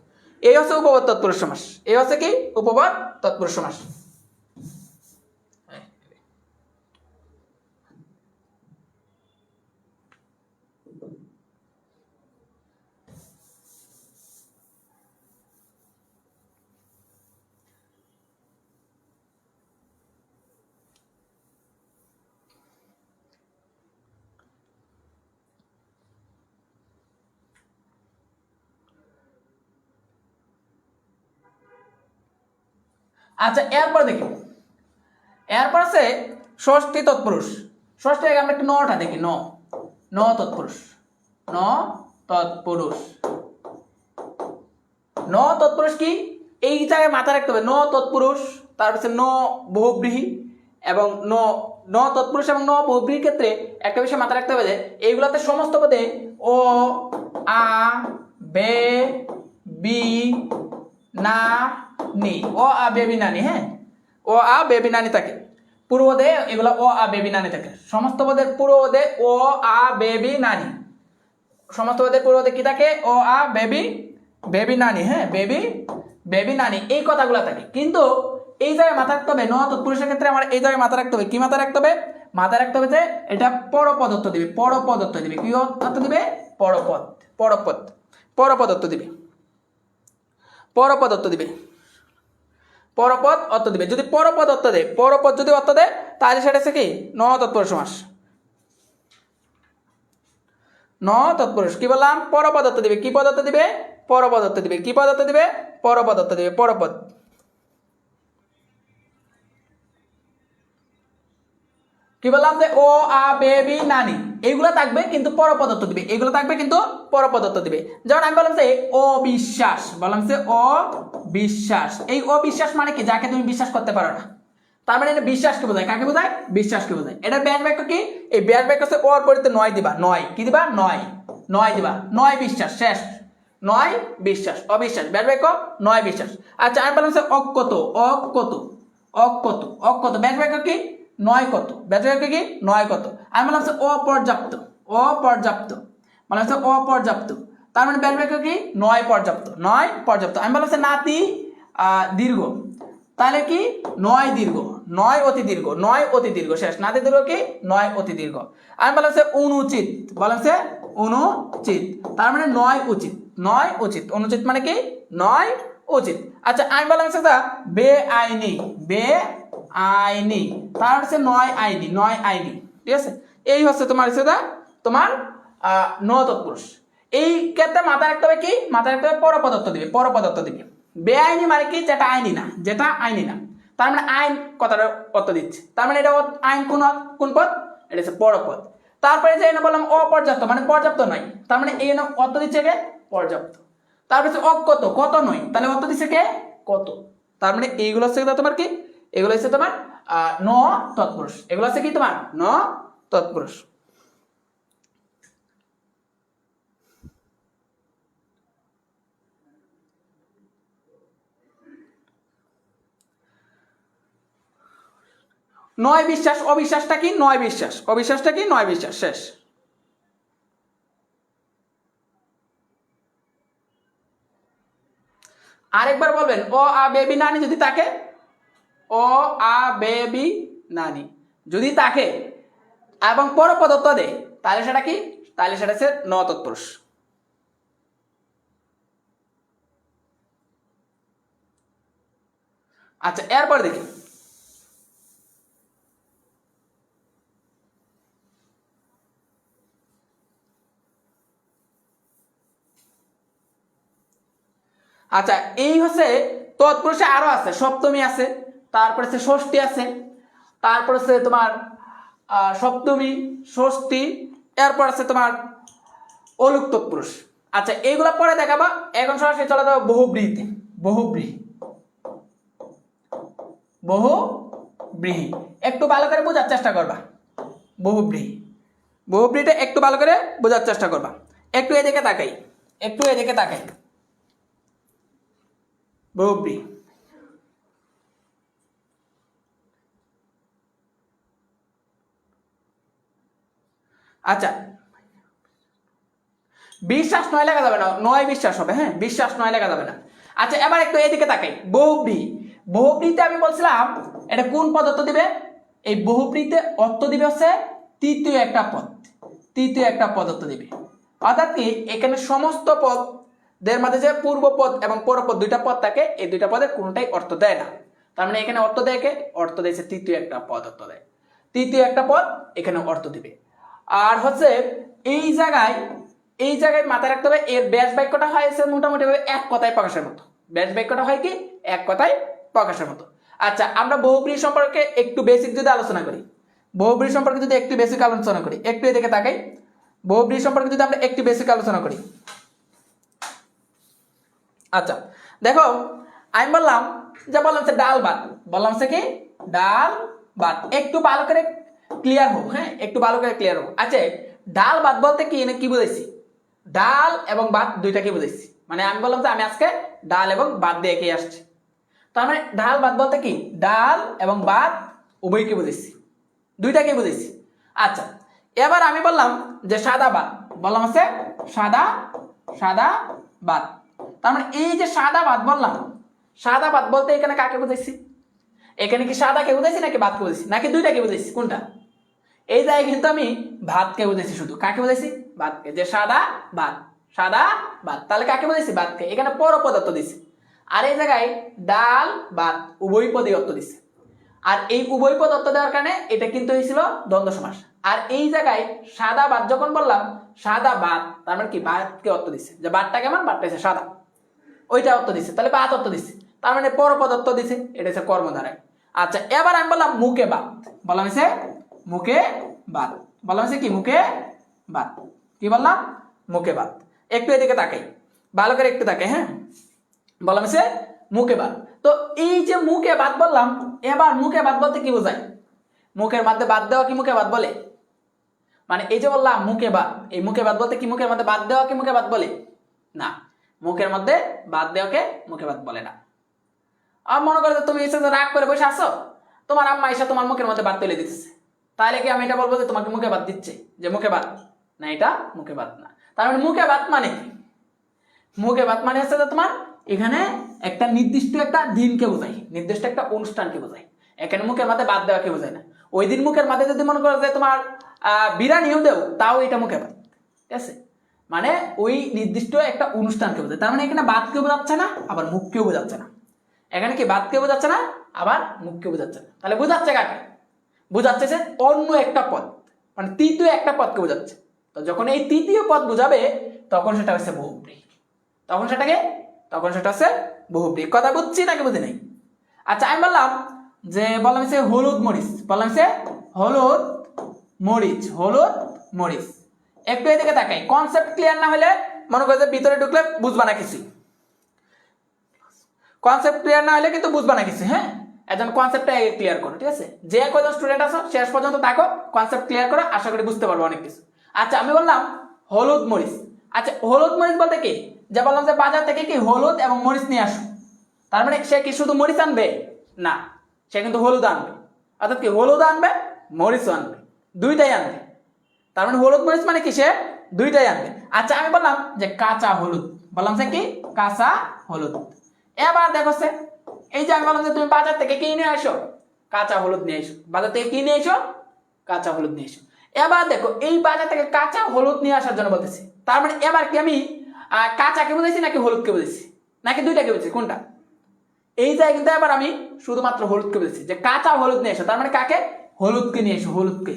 এই হচ্ছে উপপদ তৎপুরুষ সমাস, এই হচ্ছে কি? উপপদ তৎপুরুষ সমাস। আচ্ছা, এরপর দেখি, এরপর আছে ষষ্ঠী তৎপুরুষ। ষষ্ঠী আগে আমরা একটু নটা দেখি, ন, ন তৎপুরুষ, ন তৎপুরুষ। ন তৎপুরুষ কি? এই জায়গায় মাথা রাখতে হবে, ন তৎপুরুষ, তারপর ন বহুব্রীহি, এবং ন তৎপুরুষ এবং ন বহুব্রীহির ক্ষেত্রে একটা বিষয় মাথা রাখতে হবে যে এইগুলাতে সমস্ত পদে ও, আ, বে, বি, না, নি, ও, আ, বে, বি, না, নি। হ্যাঁ, ও, আ, বে, বি, না, নি থাকে পূর্বদে, এগুলো ও, আ, বে, বি, না, নি থাকে। সমস্ত পদের পূর্বদে ও, আ, বে, বি, না, নি। সমস্ত পদের পূর্বদে কি থাকে? ও, আ, বেবি, বেবি, নানি। হ্যাঁ, বেবি, বেবি, নানি, এই কথাগুলো থাকে। কিন্তু এই জায়গায় মাথা রাখতে হবে, ন তৎপুরুষের ক্ষেত্রে আমার এই জায়গায় মাথা রাখতে হবে, কি মাথা রাখতে হবে? মাথা রাখতে হবে যে এটা পরপদত্ব দিবে, পরপদত্ব দিবে। কি অর্থ দিবে? পরপদ, পরপদ, পরপদত্ব দিবে, পরপদত্ব দিবে, পরপদ অর্থ দিবে। যদি পরপদ অর্থ দেয়, পরপদ যদি অর্থ দেয়, তাহলে সেটা হচ্ছে কি? ন তৎপুরুষ সমাস। ন তৎপুরুষ কি বললাম? পরপদত্ব দিবে। কি পদার্থ দিবে? পরপদত্ব দিবে। কি পদার্থ দিবে? পরপদত্ব দিবে, পরপদ। কি বললাম যে ও, আ, বে, বি, নানি এইগুলো থাকবে কিন্তু পরপদত্ব দিবে, এগুলো থাকবে কিন্তু পরপদত্ব দিবে। যেমন আমি বললাম যে অবিশ্বাস, বললাম যে অবিশ্বাস। এই অবিশ্বাস মানে কি? যাকে তুমি বিশ্বাস করতে পারো না। তার মানে এটা বিশ্বাসকে বোঝায়। কাকে বোঝায়? বিশ্বাসকে বোঝায়। এটা ব্যাস বাক্য কি? এই ব্যাস বাক্য হচ্ছে ওর পরিতে নয় দিবা, নয় কি দিবা? নয়, নয় দিবা, নয় বিশ্বাস, শেষ, নয় বিশ্বাস, অবিশ্বাস, ব্যাস বাক্য নয় বিশ্বাস। আচ্ছা, আমি বললাম যে অকত, অকত, অকত, অকত, ব্যাস বাক্য কি? নয় কত, ব্যাস বাক্য কি? নয় কত। আমি বললাম যে অপর্যাপ্ত, অপর্যাপ্ত, মানে হচ্ছে অপর্যাপ্ত। তার মানে ব্যাস বাক্য কি? নয় পর্যাপ্ত, নয় পর্যাপ্ত। আমি বললাম যে নাতি দীর্ঘ, তাহলে কি? নয় দীর্ঘ, নয় অতি দীর্ঘ, নয় অতি দীর্ঘ, শেষ। নাতি দীর্ঘ কি? নয় অতি দীর্ঘ। আমি বললাম যে অনুচিত, বললাম যে অনুচিত, তার মানে নয় উচিত, নয় উচিত। অনুচিত মানে কি? নয় উচিত। আচ্ছা, আমি বললাম যে বেআইনি, বেআইনি, তার হচ্ছে নয় আইনি, নয় আইনি, ঠিক আছে। এই হচ্ছে তোমার সেটা তোমার ন তৎপুরুষ। এই ক্ষেত্রে মাথায় রাখতে হবে কি? মাথায় রাখতে হবে পরপদত্ব দিবে, পরপদত্ব দিবে। বেআইনি মানে কি? যেটা আইনি না, যেটা আইনি না। তার মানে আইন কথাটা অর্থ দিচ্ছে, তার মানে এটা আইন কোন পদ? এটা হচ্ছে পরপদ। তারপরে যে এনে বললাম অপর্যাপ্ত, মানে পর্যাপ্ত নয়, তার মানে এই অর্থ দিচ্ছে কে? পর্যাপ্ত। তারপরে হচ্ছে অকত, কত নয়, তাহলে অর্থ দিচ্ছে কে? কত। তার মানে এইগুলো হচ্ছে তোমার কি? এগুলো হচ্ছে তোমার ন তৎপুরুষ। এগুলো হচ্ছে কি? তোমার ন তৎপুরুষ। নয় বিশ্বাস, অবিশ্বাসটা কি? নয় বিশ্বাস, অবিশ্বাসটা কি? নয় বিশ্বাস, শেষ। আরেকবার বলবেন, ও, আ, বেবি, নানি যদি থাকে, ও, আ, বেবি, নানি যদি থাকে এবং পরপদত্ব দেয়, তাহলে সেটা কি? তাহলে সেটা হচ্ছে ন তৎপুরুষ। আচ্ছা এরপর দেখি আচ্ছা এই হচ্ছে তৎপুরুষে আরো আছে, সপ্তমী আছে, তারপর হচ্ছে ষষ্ঠী আছে, তারপর হচ্ছে তোমার সপ্তমী, ষষ্ঠী, এরপর আছে তোমার অলুক তৎপুরুষ। আচ্ছা এইগুলা পরে দেখাবা, এখন সরাসরি চলে যাবো বহুব্রীহিতে। বহুব্রীহি, বহুব্রীহি একটু ভালো করে বোঝার চেষ্টা করবা। বহুব্রীহি, বহুব্রীহিটা একটু ভালো করে বোঝার চেষ্টা করবা। একটু এদিকে তাকাই, একটু এদিকে তাকাই। বহুব্রীহি, আচ্ছা বিশ্বাস নয় লেখা যাবে না, নয় বিশ্বাস হবে, হ্যাঁ বিশ্বাস নয় লেখা যাবে না। আচ্ছা এবার একটু এদিকে তাকাই, বহুব্রীহি। বহুব্রীহিতে আমি বলছিলাম এটা কোন পদ অর্থ দিবে? এই বহুব্রীহিতে অর্থ দিবে হচ্ছে তৃতীয় একটা পদ, তৃতীয় একটা পদ অর্থ দিবে। অর্থাৎ কি এখানে সমস্ত পদের মাঝে যে পূর্ব পদ এবং পরপদ দুইটা পদ থাকে, এই দুইটা পদের কোনটাই অর্থ দেয় না। তার মানে এখানে অর্থ দেয় কে? অর্থ দিয়েছে তৃতীয় একটা পদ অর্থ দেয়, তৃতীয় একটা পদ এখানে অর্থ দিবে। আর হচ্ছে এই জায়গায়, এই জায়গায় মাথায় রাখতে হবে এর ব্যাস বাক্যটা হয়েছে মোটামুটি এক কথায় প্রকাশের মতো। ব্যাস বাক্যটা হয় কি এক কথায় প্রকাশের মতো। আচ্ছা আমরা বহুব্রীহি সম্পর্কে একটু বেসিক যদি আলোচনা করি, বহুব্রীহি সম্পর্কে যদি একটু বেসিক আলোচনা করি, একটু এদিকে তাকাই, বহুব্রীহি সম্পর্কে যদি আমরা একটু বেসিক আলোচনা করি। আচ্ছা দেখো আমি বললাম যে বললাম সে ডাল ভাত, বললাম সে কি ডাল ভাত, একটু ভালো করে ক্লিয়ার হোক, হ্যাঁ একটু ভালো করে ক্লিয়ার হোক। আচ্ছা ডাল ভাত বলতে কি কি বুঝাইছি? ডাল এবং ভাত দুইটাকে বুঝাইছি। মানে আমি বললাম যে আমি আজকে ডাল এবং ভাত দিয়ে এগিয়ে আসছি, তার মানে ডাল ভাত বলতে কি ডাল এবং ভাত উভয়কে বুঝাইছি, দুইটাকে বুঝাইছি। আচ্ছা এবার আমি বললাম যে সাদা ভাত, বললাম আছে সাদা, সাদা ভাত। তার মানে এই যে সাদা ভাত বললাম, সাদা ভাত বলতে এখানে কাকে বুঝাইছি? এখানে কি সাদাকে বুঝাইছি নাকি ভাতকে বুঝাইছি নাকি দুইটাকে বুঝাইছি? কোনটা? এই জায়গায় কিন্তু আমি ভাতকে বুঝাইছি, শুধু কাকে বুঝাইছি? ভাতকে, যে সাদা ভাত, সাদা ভাত, তাহলে কাকে বুঝাইছি? ভাতকে। এখানে পরপদ অর্থ দিছে। আর এই জায়গায় ডাল ভাত উভয় পদই অর্থ দিছে। আর এই উভয় পদ অর্থ দেওয়ার কারণে এটা কিন্তু হয়েছিল দ্বন্দ্ব সমাস। আর এই জায়গায় সাদা ভাত যখন বললাম, সাদা ভাত তার মানে কি ভাতকে অর্থ দিছে, যে ভাতটা কেমন, ভাতটা হচ্ছে সাদা, ওইটা অর্থ দিছে, তাহলে ভাত অর্থ দিছে, তার মানে পরপদ অর্থ দিছে, এটা হচ্ছে কর্মধারায়। আচ্ছা এবার আমি বললাম মুখে ভাত, বললাম হচ্ছে মুখে ভাত, বললাম হচ্ছে কি মুখে ভাত, কি বললাম? মুখে ভাত। একটু এদিকে তাকাই, ভালো করে একটু তাকাই, হ্যাঁ বললাম হচ্ছে মুখে ভাত। তো এই যে মুখে ভাত বললাম, এবার মুখে ভাত বলতে কি বোঝায়? মুখের মধ্যে ভাত দেওয়া কি মুখে ভাত বলে? মানে এই যে বললাম মুখে ভাত, এই মুখে ভাত বলতে কি মুখের মধ্যে ভাত দেওয়া কি মুখে ভাত বলে? না, মুখের মধ্যে ভাত দেওয়াকে মুখে ভাত বলে না। আর মনে করো তুমি এসে রাগ করে বসে আসো, তোমার আম্মা এসে তোমার মুখের মধ্যে ভাত তুলে দিতেছে, তাহলে কি আমি এটা বলবো যে তোমাকে মুখে ভাত দিচ্ছে, যে মুখে ভাত? না, এটা মুখে ভাত না। তার মানে মুখে ভাত মানে কি? মুখে ভাত মানে হচ্ছে যে তোমার এখানে একটা নির্দিষ্ট একটা দিনকে বোঝায়, নির্দিষ্ট একটা অনুষ্ঠানকে বোঝায়। এখানে মুখের মধ্যে ভাত দেওয়াকে বোঝায় না। ওই দিন মুখের মধ্যে যদি মনে করো যে তোমার বিরিয়ানিও দেও, তাও এটা মুখে ভাত, ঠিক আছে? মানে ওই নির্দিষ্ট একটা অনুষ্ঠানকে বোঝায়। তার মানে এখানে ভাতকেও বোঝাচ্ছে না, আবার মুখকেও বোঝাচ্ছে না। এখানে কি ভাতকেও বোঝাচ্ছে না, আবার মুখকেও বোঝাচ্ছে না। তাহলে বোঝাচ্ছে কাকে? বোঝাচ্ছে যে অন্য একটা পদ, মানে তৃতীয় একটা পদকে বোঝাচ্ছে। তো যখন এই তৃতীয় পদ বোঝাবে তখন সেটা হচ্ছে বহুব্রীহি, তখন সেটাকে, তখন সেটা হচ্ছে বহুব্রীহি। কথা বুঝছি নাকি বুঝি নাই? আচ্ছা আমি বললাম যে বললাম হচ্ছে হলুদ মরিচ, বললাম হচ্ছে হলুদ মরিচ, হলুদ মরিচ। একটু এদিকে তাকাই, কনসেপ্ট ক্লিয়ার না হলে মনে করো যে ভিতরে ঢুকলে বুঝবা না কিছু, কনসেপ্ট ক্লিয়ার না হলে কিন্তু বুঝবা না কিছু, হ্যাঁ একজন কনসেপ্টটা ক্লিয়ার করো, ঠিক আছে? যে কয়জন স্টুডেন্ট আছো শেষ পর্যন্ত থাকো, কনসেপ্ট ক্লিয়ার করো, আশা করি বুঝতে পারবো অনেক কিছু। আচ্ছা আমি বললাম হলুদ মরিচ। আচ্ছা হলুদ মরিচ বলতে কি, যে বললাম যে বাজার থেকে কি হলুদ এবং মরিচ নিয়ে আসো, তার মানে সে কি শুধু মরিচ আনবে? না, সে কিন্তু হলুদ আনবে। অর্থাৎ কি হলুদ আনবে, মরিচও আনবে, দুইটাই আনবে। তার মানে হলুদ মরিচ মানে কি, সে দুইটাই আনবে। আচ্ছা আমি বললাম যে কাঁচা হলুদ, বললাম সে কি কাঁচা হলুদ। এবার দেখো সে এই যে আমি বললাম যে তুমি বাজার থেকে কি নিয়ে আসো, কাঁচা হলুদ নিয়ে এসো, বাজার থেকে কি নিয়ে এসো, কাঁচা হলুদ নিয়ে এসো। এবার দেখো এই বাজার থেকে কাঁচা হলুদ নিয়ে আসার জন্য বলতেছি, তার মানে এবার কি আমি কাঁচাকে বুঝেছি নাকি হলুদকে বুঝেছি, নাকি দুইটাকে বুঝেছি? কোনটা? এই জায়গায় কিন্তু এবার আমি শুধুমাত্র হলুদকে বলছি যে কাঁচা হলুদ নিয়ে এসো, তার মানে কাকে? হলুদকে নিয়ে এসো। হলুদকে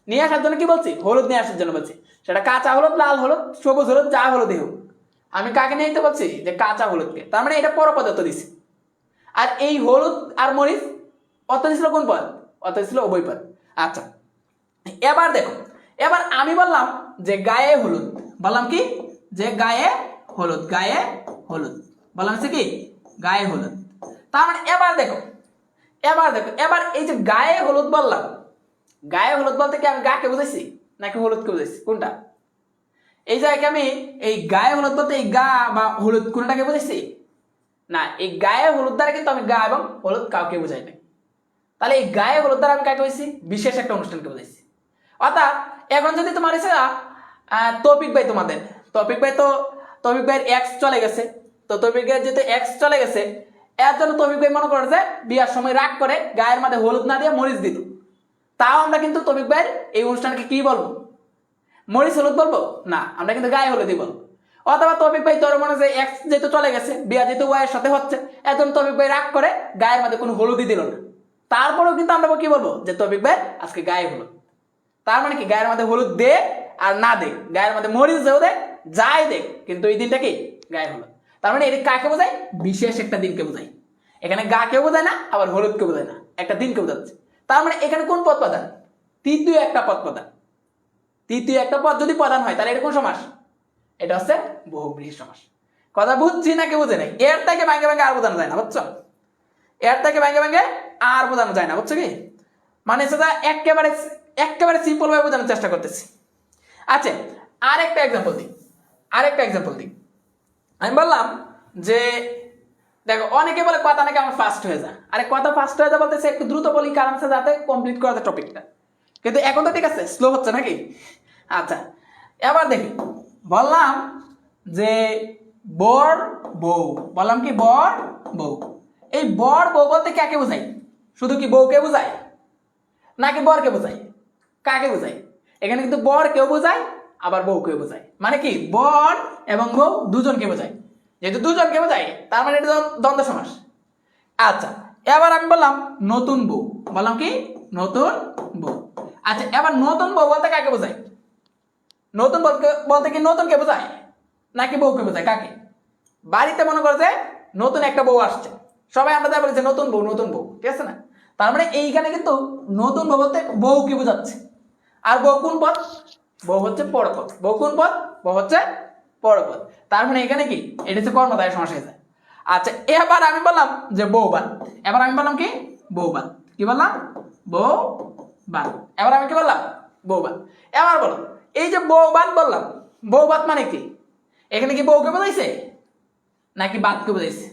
নিয়ে আসার জন্য কি বলছি? হলুদ নিয়ে আসার জন্য বলছি। সেটা কাঁচা হলুদ, লাল হলুদ, সবুজ হলুদ, যা হলুদই হোক, আমি কাকে নিয়ে যেতে বলছি? যে কাঁচা হলুদকে। তার মানে এটা পরপদার্থ দিছি। আর এই হলুদ আর মরিচ অর্থ ছিল কোন পদ? অর্থ ছিল উভয় পদ। আচ্ছা, এবার দেখো, এবার আমি বললাম যে গায়ে হলুদ, বললাম কি? যে গায়ে হলুদ, গায়ে হলুদ বললাম হচ্ছে কি? গায়ে হলুদ। তার মানে এবার দেখো, এবার এই যে গায়ে হলুদ বললাম, গায়ে হলুদ বলতে কি আমি গাকে বুঝাইছি নাকি হলুদকে বুঝাইছি? কোনটা? এই জায়গায় আমি এই গায়ে হলুদ বলতে এই গা বা হলুদ কোনটাকে বুঝাইছি? না, এই গায়ে হলুদ দ্বারা কিন্তু আমি গা এবং হলুদ কাউকে বুঝাই নাই। তাহলে এই গায়ে হলুদ দ্বারা আমি কাকে বুঝাইছি? বিশেষ একটা অনুষ্ঠানকে বুঝাইছি। অর্থাৎ এখন যদি তোমার এসে তৌফিক ভাই, তোমাদের তৌফিক ভাইয়ের এক্স চলে গেছে, তো তৌফিক ভাইয়ের যেহেতু এক্স চলে গেছে, এর জন্য তৌফিক ভাই মনে করে যে বিয়ার সময় রাগ করে গায়ের মধ্যে হলুদ না দিয়ে মরিচ দিত। তাও আমরা কিন্তু তৌফিক ভাইয়ের এই অনুষ্ঠানকে কি বলবো? মরিচ হলুদ বলবো না, আমরা কিন্তু গায়ে হলুদই বলবো। অথবা তৌফিক ভাই তোর মনে যে এক্স যেহেতু চলে গেছে, বিয়া যেহেতু ওয়াইয়ের সাথে হচ্ছে, এর জন্য তৌফিক ভাই রাগ করে গায়ের মধ্যে কোনো হলুদই দিল না। তারপরেও কিন্তু আমরা কি বলবো? যে তৌফিক ভাই আজকে গায়ে হলুদ। তার মানে কি? গায়ের মধ্যে হলুদ দে আর না দে, গায়ের মধ্যে মরিচ দেও দে, যাই দে, কিন্তু এই দিনটা কি? গায়ে হলুদ। তার মানে এটা কাকে বোঝায়? বিশেষ একটা দিনকে বোঝায়। এখানে গা কেউ বোঝায় না, আবার হলুদকে বোঝায় না, একটা দিনকে বোঝাচ্ছে। তার মানে এখানে কোন পদ প্রধান? তৃতীয় একটা পদ প্রধান। তৃতীয় একটা পদ যদি প্রধান হয় তাহলে এটা কোন সমাস? এটা হচ্ছে বহুব্রীহি সমাস। কথা বুঝছি নাকি বুঝে নাই? এর থেকে ভাঙে ভাঙে আর বোঝানো যায় না, বুঝছো? এর থেকে ভাঙে ভাঙে আর বোঝানো যায় না, বুঝছো কি? মানে সেটা একেবারে সিম্পল ভাবে বোঝানোর চেষ্টা করতেছি। আচ্ছা, আরেকটা এক্সাম্পল দিই। আমি বললাম যে দেখো, অনেকে বলে কথা নাকি আমার ফাস্ট হয়ে যায়। আরে কথা ফাস্ট হয়ে যায় বলতেছে একটু দ্রুত বলি, কারণ হচ্ছে যাতে কমপ্লিট করা যায় টপিকটা। কিন্তু এখন তো ঠিক আছে, স্লো হচ্ছে নাকি? আচ্ছা, এবার দেখি, বললাম যে বর বউ, বললাম কি? বর বউ। এই বর বউ বলতে কাকে বোঝাই? শুধু কি বউকে বোঝায় নাকি বরকে বোঝায়? কাকে বোঝায়? এখানে কিন্তু বর কেউ বোঝায়, আবার বউ কেউ বোঝায়। মানে কি? বর এবং বউ দুজনকে বোঝায়। যেহেতু দুজনকে বোঝায়, তার মানে এটা দ্বন্দ্ব সমাস। আচ্ছা, এবার আমি বললাম নতুন বউ, বললাম কি? নতুন বউ। আচ্ছা, এবার নতুন বউ বলতে কাকে বোঝায়? নতুন বলতে কি নতুনকে বোঝায় নাকি বউকে বোঝায়? কাকে? বাড়িতে মনে করো যে নতুন একটা বউ আসছে, সবাই আমরা তাই বলি যে নতুন বউ, ঠিক আছে না? তার মানে এইখানে কিন্তু নতুন বউ বলতে বউকে বোঝাচ্ছে। আর বউ কোন পদ? বউ হচ্ছে পরপদ। বউ কোন পদ? বউ হচ্ছে পরপদ। তার মানে এখানে কি? এটা হচ্ছে কর্মধারয় সমাস হয়ে যায়। আচ্ছা, এবার আমি বললাম যে বউবাদ। এবার আমি বললাম কি? বউবাদ। কি বললাম? বউবাদ। এবার আমি কি বললাম? বউবাদ। এবার বলো, এই যে বউবাদ বললাম, বউবাদ মানে কি? এখানে কি বউকে বোঝাইছে নাকি বাদকে বোঝাইছে?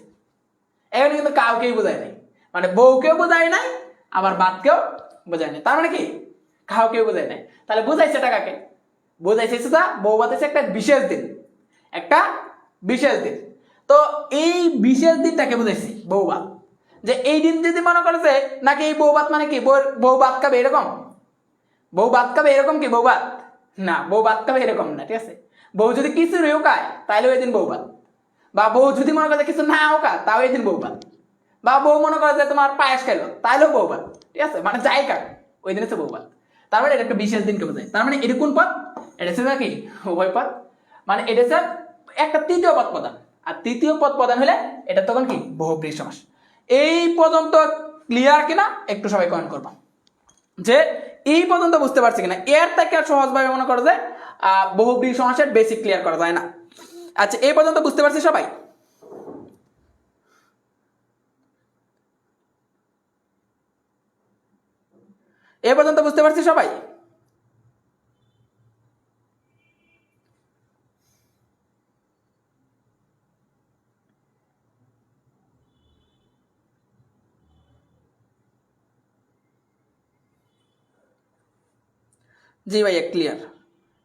এখানে কিন্তু কাউকেই বোঝায় নাই। মানে বউকেও বোঝায় নাই, আবার বাদকেও বোঝায় নাই। তার মানে কি? কাউকেও বোঝায় নাই। তাহলে বোঝাইছে এটা কাকে? বোঝাইছে সেটা বউবাদ হচ্ছে একটা বিশেষ দিন, একটা বিশেষ দিন। তো এই বিশেষ দিনটাকে বোঝাইছি বউবাদ। যে এই দিন যদি মনে করে যে নাকি এই বউবাদ মানে কি বউ বাদ খাবে এরকম? বউ বাদ খাবে এরকম কি বউবাদ? না, বউ বাদ খাবে এরকম না, ঠিক আছে? বউ যদি কিছু রেও খায় তাহলে ওই দিন বউবাদ। বা বউ যদি মনে করে কিছু নাও খায় তাও এই দিন বউবাদ। বা বউ মনে করে যে তোমার পায়েস খাইলো তাইলেও বউবাদ, ঠিক আছে? মানে যাই খাক ওই দিন হচ্ছে বউবাদ। তার মানে এটা একটা বিশেষ দিনকে বোঝায়। তার মানে এটা কোন পদ? এটা হচ্ছে কি? উভয় পদ। মানে এটা হচ্ছে একটা তৃতীয় পদ প্রধান। আর তৃতীয় পদ প্রধান হলে এটা তখন কি? বহুব্রীহি সমাস। এই পর্যন্ত ক্লিয়ার কিনা একটু সবাই কমেন্ট করবা যে এই পর্যন্ত বুঝতে পারছি কিনা। এর থেকে আর সহজভাবে মনে করো যে বহুব্রীহি সমাসের বেসিক ক্লিয়ার করা যায় না। আচ্ছা, এই পর্যন্ত বুঝতে পারছি সবাই? এ পর্যন্ত বুঝতে পারছি সবাই? জি ভাইয়া, ক্লিয়ার,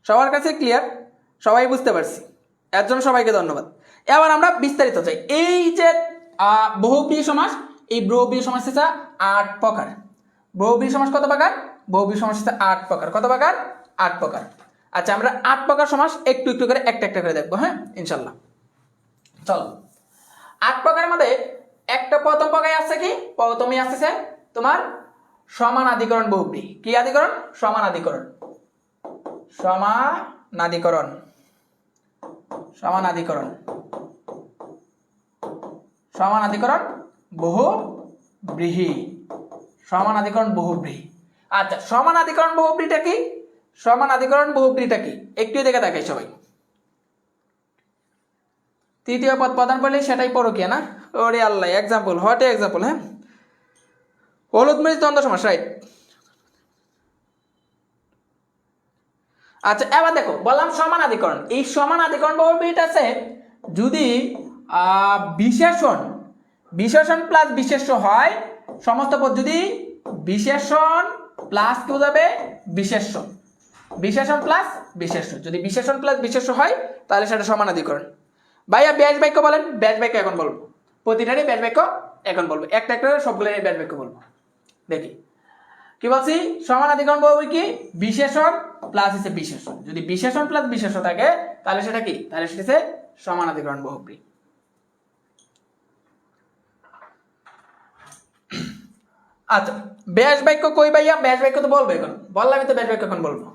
সবার কাছে ক্লিয়ার, সবাই বুঝতে পারছি, এর জন্য সবাইকে ধন্যবাদ। এবার আমরা বিস্তারিত চাই। এই যে বহুব্রীহি সমাস, এই বহুব্রীহি সমাস হচ্ছে 8 প্রকার। বহুব্রীহি সমাস কত প্রকার? বহুব্রীহি সমাস হচ্ছে 8 প্রকার। কত প্রকার? 8 প্রকার। আচ্ছা, আমরা 8 প্রকার সমাস একটু করে একটা করে দেখবো, হ্যাঁ ইনশাল্লাহ। চলো, 8 প্রকারের মধ্যে একটা প্রথম পকায় আছে কি প্রথমেই আসছে তোমার সমানাধিকরণ বহুব্রী কি আধিকরণ সমানাধিকরণ সমানাধিকরণ সমানাধিকরণ সমানাধিকরণ বহুব্রীহি সমানাধিকরণ বহুব্রীহি আচ্ছা সমানাধিকরণ বহুব্রীটা কি সমানাধিকরণ বহুব্রীটা কি একটু দেখে দেখাই সবাই তৃতীয় পদ প্রদান করলে সেটাই পরকীয়া না ওরে আল্লাহ এক্সাম্পল হোয়াট এক্সাম্পল হ্যাঁ হলুদ মরিচ দ্বন্দ্ব সমাস রাইট আচ্ছা এবার দেখো বললাম সমানাধিকরণ এই সমানাধিকরণ বহুব্রীটা আছে যদি বিশেষণ বিশেষণ প্লাস বিশেষ্য হয় সমস্ত পদ যদি বিশেষণ প্লাস কি বোঝাবে বিশেষ্য বিশেষণ প্লাস বিশেষ্য যদি বিশেষণ প্লাস বিশেষ্য হয় তাহলে সেটা সমানাধিকরণ ভাইয়া ব্যাস বাক্য বলেন ব্যাস বাক্য এখন বলবো প্রতিটারই ব্যাস বাক্য এখন বলবো একটা একটা সবগুলো ব্যাস বাক্য বলবো দেখি কি বলছি সমানাধিকরণ বহুব্রী কি বিশেষণ প্লাস হচ্ছে বিশেষণ যদি বিশেষণ প্লাস বিশেষ্য থাকে তাহলে সেটা কি তাহলে সেটা হচ্ছে সমানাধিকরণ বহুব্রী আচ্ছা ব্যাস বাক্য কই ভাইয়া ব্যাস বাক্য তো বলবো এখন বললামই তো ব্যাস বাক্য এখন বলবো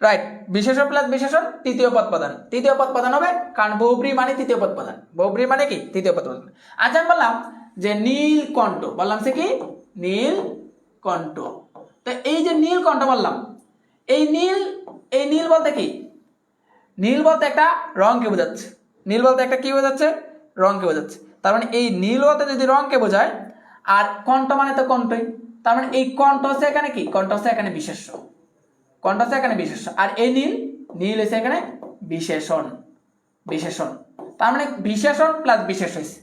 রাইট বিশেষণ প্লাস বিশেষণ তৃতীয় পদ প্রদান হবে কারণ বহুব্রী মানে তৃতীয় পদ প্রদান বহুব্রী মানে কি তৃতীয় পদ প্রদান আচ্ছা আমি বললাম যে নীলকণ্ঠ বললাম সে কি নীলকণ্ঠ তো এই যে নীলকণ্ঠ বললাম এই নীল বলতে কি নীল বলতে একটা রংকে বোঝাচ্ছে নীল বলতে একটা কি বোঝাচ্ছে রংকে বোঝাচ্ছে তার মানে এই নীল বলতে যদি রংকে বোঝায় আর কণ্ঠ মানে তো কণ্ঠই তার মানে এই কণ্ঠ হচ্ছে এখানে কি কণ্ঠ হচ্ছে এখানে বিশেষ্য কণ্ঠ হচ্ছে এখানে বিশেষ্য আর এই নীল হচ্ছে এখানে বিশেষণ বিশেষণ তার মানে বিশেষণ প্লাস বিশেষ হয়েছে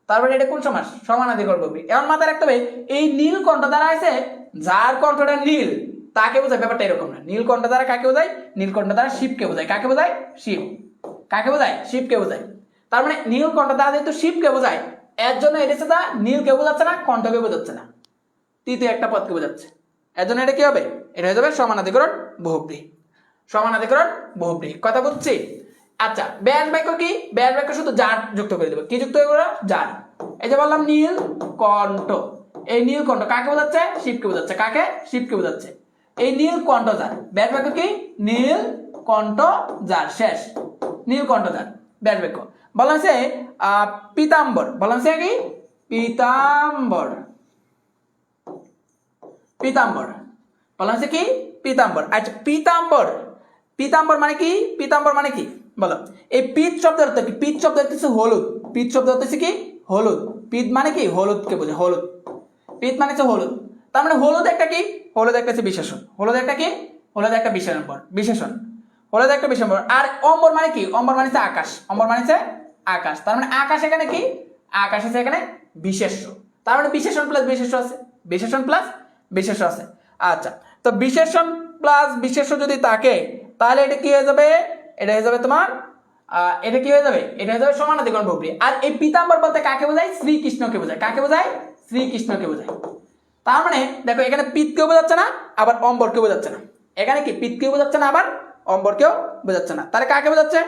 তারপরে এটা কোন সমাস সমানাধিকরণ বহুব্রী এমন মাথায় রাখতে হবে এই নীল কণ্ঠ দ্বারা আছে যার কণ্ঠটা নীল তাকে বোঝায় ব্যাপারটা এরকম না নীল কণ্ঠ দ্বারা কাকে বোঝায় নীল কণ্ঠ দ্বারা শিবকে বোঝায় কাকে বোঝায় শিব কাকে বোঝায় শিবকে বোঝায় তার মানে নীল কণ্ঠ দ্বারা যেহেতু শিবকে বোঝায় এর জন্য এটা হচ্ছে নীলকে বোঝাচ্ছে না কণ্ঠকে বোঝাচ্ছে না তৃতীয় একটা পদকে বোঝাচ্ছে এর জন্য এটা কি হবে এটা হয়ে যাবে সমানাধিকরণ বহুব্রী সমানাধিকরণ বহুব্রী কথা বুঝছি আচ্ছা ব্যাস বাক্য কি ব্যাস বাক্য শুধু যার যুক্ত করে দেবো কি যুক্ত করে যার এই যে বললাম নীল কণ্ঠ এই নীল কণ্ঠ কাকে বোঝাচ্ছে শিবকে বোঝাচ্ছে কাকে শিবকে বোঝাচ্ছে এই নীল কণ্ঠ যার ব্যাস বাক্য কি নীল কণ্ঠ যার শেষ নীল কণ্ঠ যার ব্যাস বাক্য বললাম সে পীতাম্বর বললাম সে কি পীতাম্বর পীতাম্বর বললাম সে কি পীতাম্বর আচ্ছা পীতাম্বর মানে কি পীতাম্বর মানে কি বলো এই পীত শব্দের অর্থ কি পীত শব্দ হচ্ছে হলুদ পীত শব্দ হচ্ছে কি হলুদ পীত মানে কি হলুদকে বোঝায় হলুদ পীত মানে হচ্ছে হলুদ তার মানে হলুদ একটা কি হলুদ একটা হচ্ছে বিশেষণ হলুদ একটা কি হলুদ একটা বিশেষণ হলুদ একটা বিশেষণ আর অম্বর মানে কি অম্বর মানে হচ্ছে আকাশ অম্বর মানে হচ্ছে আকাশ তার মানে আকাশ এখানে কি আকাশ আছে এখানে বিশেষ্য তার মানে বিশেষণ প্লাস বিশেষ্য আছে বিশেষণ প্লাস বিশেষ্য আছে আচ্ছা তো বিশেষণ প্লাস বিশেষ্য যদি থাকে তাহলে এটা কি হয়ে যাবে এটা হয়ে যাবে তোমার এটা কি হয়ে যাবে এটা হয়ে যাবে সমানাধিকরণ বহুব্রী আর এই পীতাম্বর বলতে কাকে বোঝায় শ্রীকৃষ্ণকে বোঝায় কাকে বোঝায় শ্রীকৃষ্ণকে বোঝায় তার মানে দেখো এখানে পিতকেও বোঝাচ্ছে না আবার অম্বরকেও বোঝাচ্ছে না এখানে কি পিতকেও বোঝাচ্ছে না আবার অম্বরকেও বোঝাচ্ছে না তাহলে কাকে বোঝাচ্ছে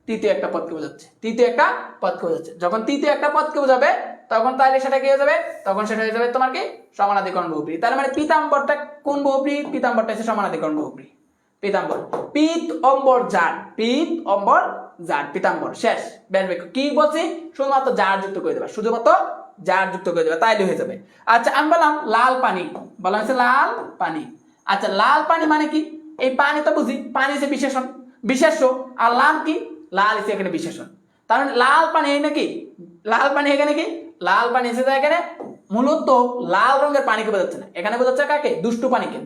তৃতীয় একটা পদকে বোঝাচ্ছে তৃতীয় একটা পদকে বোঝাচ্ছে যখন তৃতীয় একটা পদকে বোঝাবে তখন তাহলে সেটা কি হয়ে যাবে তখন সেটা হয়ে যাবে তোমার কি সমানাধিকরণ বহুব্রী তার মানে পীতাম্বরটা কোন বহুব্রী পীতাম্বরটা হচ্ছে সমানাধিকরণ বহুব্রী পীতাম্বর পিত অম্বর জার পিত অম্বর জার পীতাম্বর শেষ ব্যাস বাক্য কি বলছি শুধুমাত্র জার যুক্ত করে দেবা শুধুমাত্র জার যুক্ত করে দেবা তাইলে হয়ে যাবে আচ্ছা আমি বললাম লাল পানি বলা হচ্ছে লাল পানি আচ্ছা লাল পানি মানে কি এই পানি তো বুঝি পানি হচ্ছে বিশেষণ বিশেষ্য আর লাল কি লাল হচ্ছে এখানে বিশেষণ তার মানে লাল পানি এই নাকি লাল পানি এখানে কি লাল পানি এসেছে এখানে মূলত লাল রঙের পানিকে বোঝাচ্ছে না এখানে বোঝাচ্ছে কাকে দুষ্টু পানিকে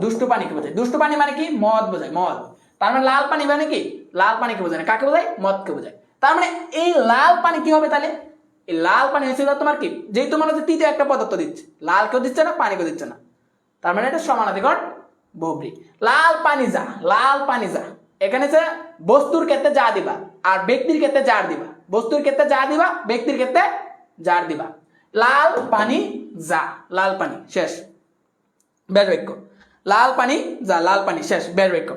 দুষ্টু পানিকে বোঝায় দুষ্টু পানি মানে কি মদ বোঝায় মদ তার মানে লাল পানি মানে কি লাল পানিকে বোঝায় না কাকে বোঝায় মদকে বোঝায় তার মানে এই লাল পানি কি হবে তাহলে এই লাল পানি হচ্ছে তোমার কি যেই তোমার হচ্ছে তৃতীয় একটা পদার্থ দিচ্ছে লাল কেউ দিচ্ছে না পানিকেও দিচ্ছে না তার মানে এটা সমানাধিকরণ বহুব্রী লাল পানি যা এখানে যে বস্তুর ক্ষেত্রে যা দিবা আর ব্যক্তির ক্ষেত্রে যার দিবা বস্তুর ক্ষেত্রে যা দিবা ব্যক্তির ক্ষেত্রে যার দিবা লাল পানি যা লাল পানি শেষ ব্যাস বাক্য লাল পানি জার, লাল পানি, শেষ, বের বাক্য।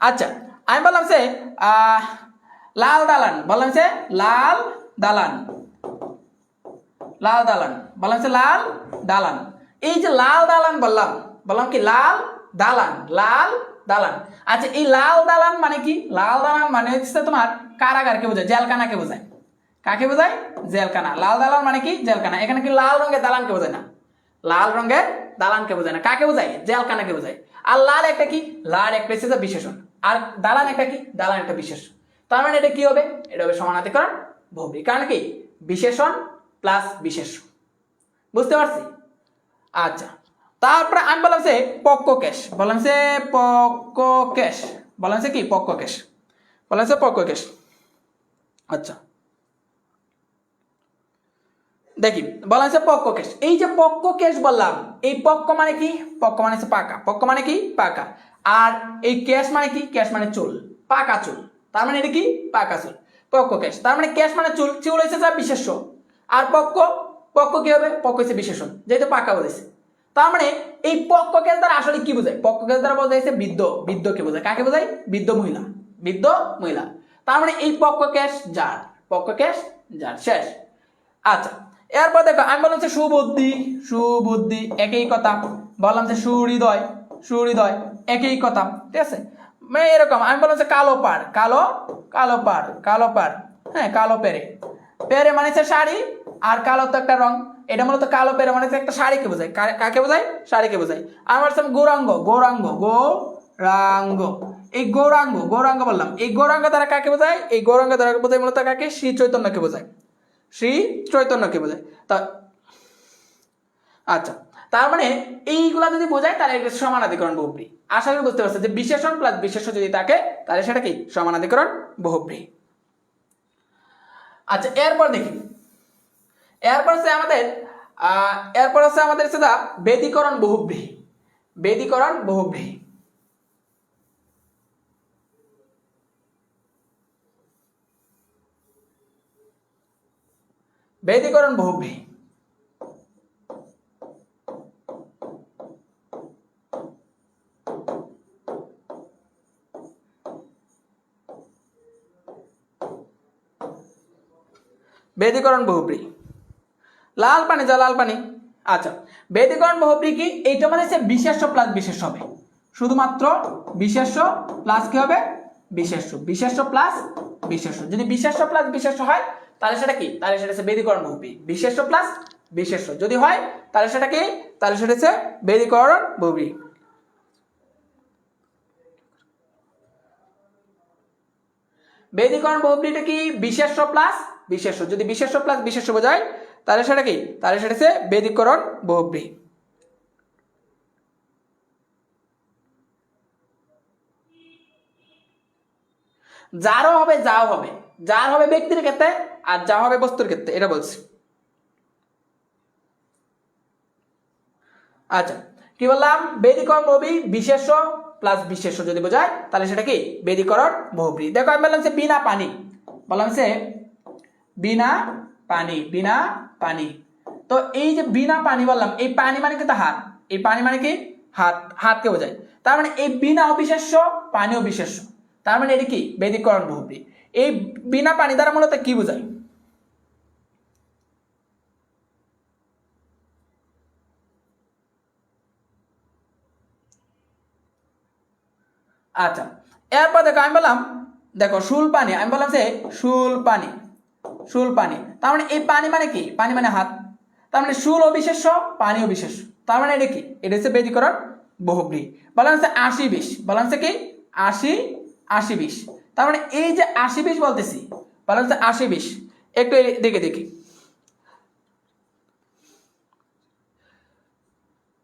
আচ্ছা আমি বললাম যে লাল দালান, বললাম যে লাল দালান, লাল দালান, বললাম যে লাল দালান। এই যে লাল দালান বললাম, বললাম কি লাল দালান, লাল দালান। আচ্ছা এই লাল দালান মানে কি? লাল দালান মানে হচ্ছে তোমার কারাগারকে বোঝায়, জেলখানাকে বোঝায়। কাকে বোঝায়? জেলখানা। লাল দালান মানে কি? জেলখানা। এখানে কি লাল রঙের দালানকে বোঝায় না, লাল রঙের দালানকে বোঝায় না, কাকে বোঝায়? জেলখানাকে বোঝায়। আর লাল একটা কি? লাল একটা হচ্ছে বিশেষণ, আর দালান একটা কি? দালান একটা বিশেষণ। তার মানে এটা কি হবে? এটা হবে সমানাধিকরণ বহুব্রী। কারণ কি? বিশেষণ প্লাস বিশেষ্য। বুঝতে পারছি? আচ্ছা তারপরে আমি বললাম যে পক্ককেশ, বললাম যে পক্ককেশ, বললাম যে কি? পক্ককেশ, বললাম যে পক্ককেশ। আচ্ছা দেখি, বলা হচ্ছে পক্ককেশ। এই যে পক্ককেশ বললাম, এই পক্ক মানে কি? পক্ক মানে হচ্ছে পাকা, পক্ক মানে কি? পাকা। আর এই কেশ মানে কি? কেশ মানে চুল, পাকা চুল। তার মানে এটা কি? পাকা চুল, পক্ককেশ। তার মানে কেশ মানে চুল, চুল হয়েছে যা বিশেষ্য। আর পক্ক, পক্ক কি হবে? পক্ক হচ্ছে বিশেষণ, যেহেতু পাকা বলেছে। তার মানে এই পক্ককেশ দ্বারা আসলে কি বোঝায়? পক্ককেশ দ্বারা বোঝাইছে বৃদ্ধ, বৃদ্ধকে বোঝায়। কাকে বোঝায়? বৃদ্ধ মহিলা, বৃদ্ধ মহিলা। তার মানে এই পক্ককেশ যার, পক্ককেশ যার, শেষ। আচ্ছা এরপর দেখো আমি বললাম যে সুবুদ্ধি, সুবুদ্ধি একই কথা। বললাম যে সুহৃদয়, সুহৃদয় একই কথা, ঠিক আছে। মানে এরকম আমি বললাম যে কালো পাড়, কালো, কালো পাড়, কালো পাড়, হ্যাঁ কালো পেরে, পেরে মানে হচ্ছে শাড়ি, আর কালো তো একটা রং। এটা মূলত কালো পেরে মানে হচ্ছে একটা শাড়িকে বোঝায়। কাকে বোঝায়? শাড়িকে বোঝায়। আমার হচ্ছে গৌরাঙ্গ, গৌরাঙ্গ, গৌরাঙ্গ, এই গৌরাঙ্গ, গৌরাঙ্গ বললাম। এই গৌরাঙ্গ দ্বারা কাকে বোঝায়? এই গৌরাঙ্গ দ্বারা বোঝায় মূলত কাকে? শ্রী চৈতন্যকে বোঝায়, শ্রী চৈতন্যকে বোঝায়। তা আচ্ছা তার মানে এইগুলা যদি বোঝায় তাহলে এটা সমানাধিকরণ বহুব্রী। আশা করি বুঝতে পারছো যে বিশেষণ প্লাস বিশেষ্য যদি থাকে তাহলে সেটা কি? সমানাধিকরণ বহুব্রী। আচ্ছা এরপর দেখি, এরপর হচ্ছে আমাদের এরপর হচ্ছে আমাদের সেটা বেদীকরণ বহুব্রী, বেদীকরণ বহুব্রী। বেদীকরণ বহুব্রী। বেদীকরণ বহুব্রী, লাল পানি যা, লাল পানি। আচ্ছা বেদীকরণ বহুব্রী কি? এইটা মানে হচ্ছে বিশেষ্য প্লাস বিশেষ্য হবে, শুধুমাত্র বিশেষ্য প্লাস কি হবে? বিশেষ্য, বিশেষ্য প্লাস বিশেষ্য। যদি বিশেষ্য প্লাস বিশেষ্য হয় তাহলে সেটা কি? তাহলে সেটা হচ্ছে বেদীকরণ বহুব্রী। বিশেষ্য প্লাস বিশেষ্য যদি হয় তাহলে সেটা কি? তাহলে সেটা হচ্ছে বেদীকরণ বহুব্রী। বেদীকরণ বহুব্রীটা কি? বিশেষ্য প্লাস বিশেষ্য। যদি বিশেষ্য প্লাস বিশেষ্য বোঝায় তাহলে সেটা কি? তাহলে সেটা হচ্ছে বেদীকরণ বহুব্রী। যারও হবে, যাও হবে, যার হবে ব্যক্তির ক্ষেত্রে আর যা হবে বস্তুর ক্ষেত্রে, এটা বলছি। আচ্ছা কি বললাম? বেদীকরণ বহুব্রী বিশেষ্য প্লাস বিশেষ্য যদি বোঝায় তাহলে সেটা কি? বেদীকরণ বহুব্রী। দেখো আমি বললাম যে বিনা পানি, বললাম যে বিনা পানি, বিনা পানি। তো এই যে বিনা পানি বললাম, এই পানি মানে কিন্তু হাত, এই পানি মানে কি? হাত, হাতকে বোঝায়। তার মানে এই বিনা অবিশেষ্য, পানি অবিশেষ্য। তার মানে এটা কি? বেদীকরণ বহুব্রী। এই বিনা পানি দ্বারা মূলত কি বোঝায়? আচ্ছা এরপর দেখো আমি বললাম, দেখো শুল পানি, আমি বললাম যে শুল পানি, শুল পানি। তার মানে এই পানি মানে কি? পানি মানে হাত। তার মানে শুল অবিশেষ্য, পানি অবিশেষ্য। তার মানে এটা কি? এটা হচ্ছে বেদীকরণ বহুব্রী। বললাম হচ্ছে 80-20, বললাম হচ্ছে কি? 80-20। তার মানে এই যে 80-20 বলতেছি, বললাম হচ্ছে 80-20। একটু দেখে দেখি,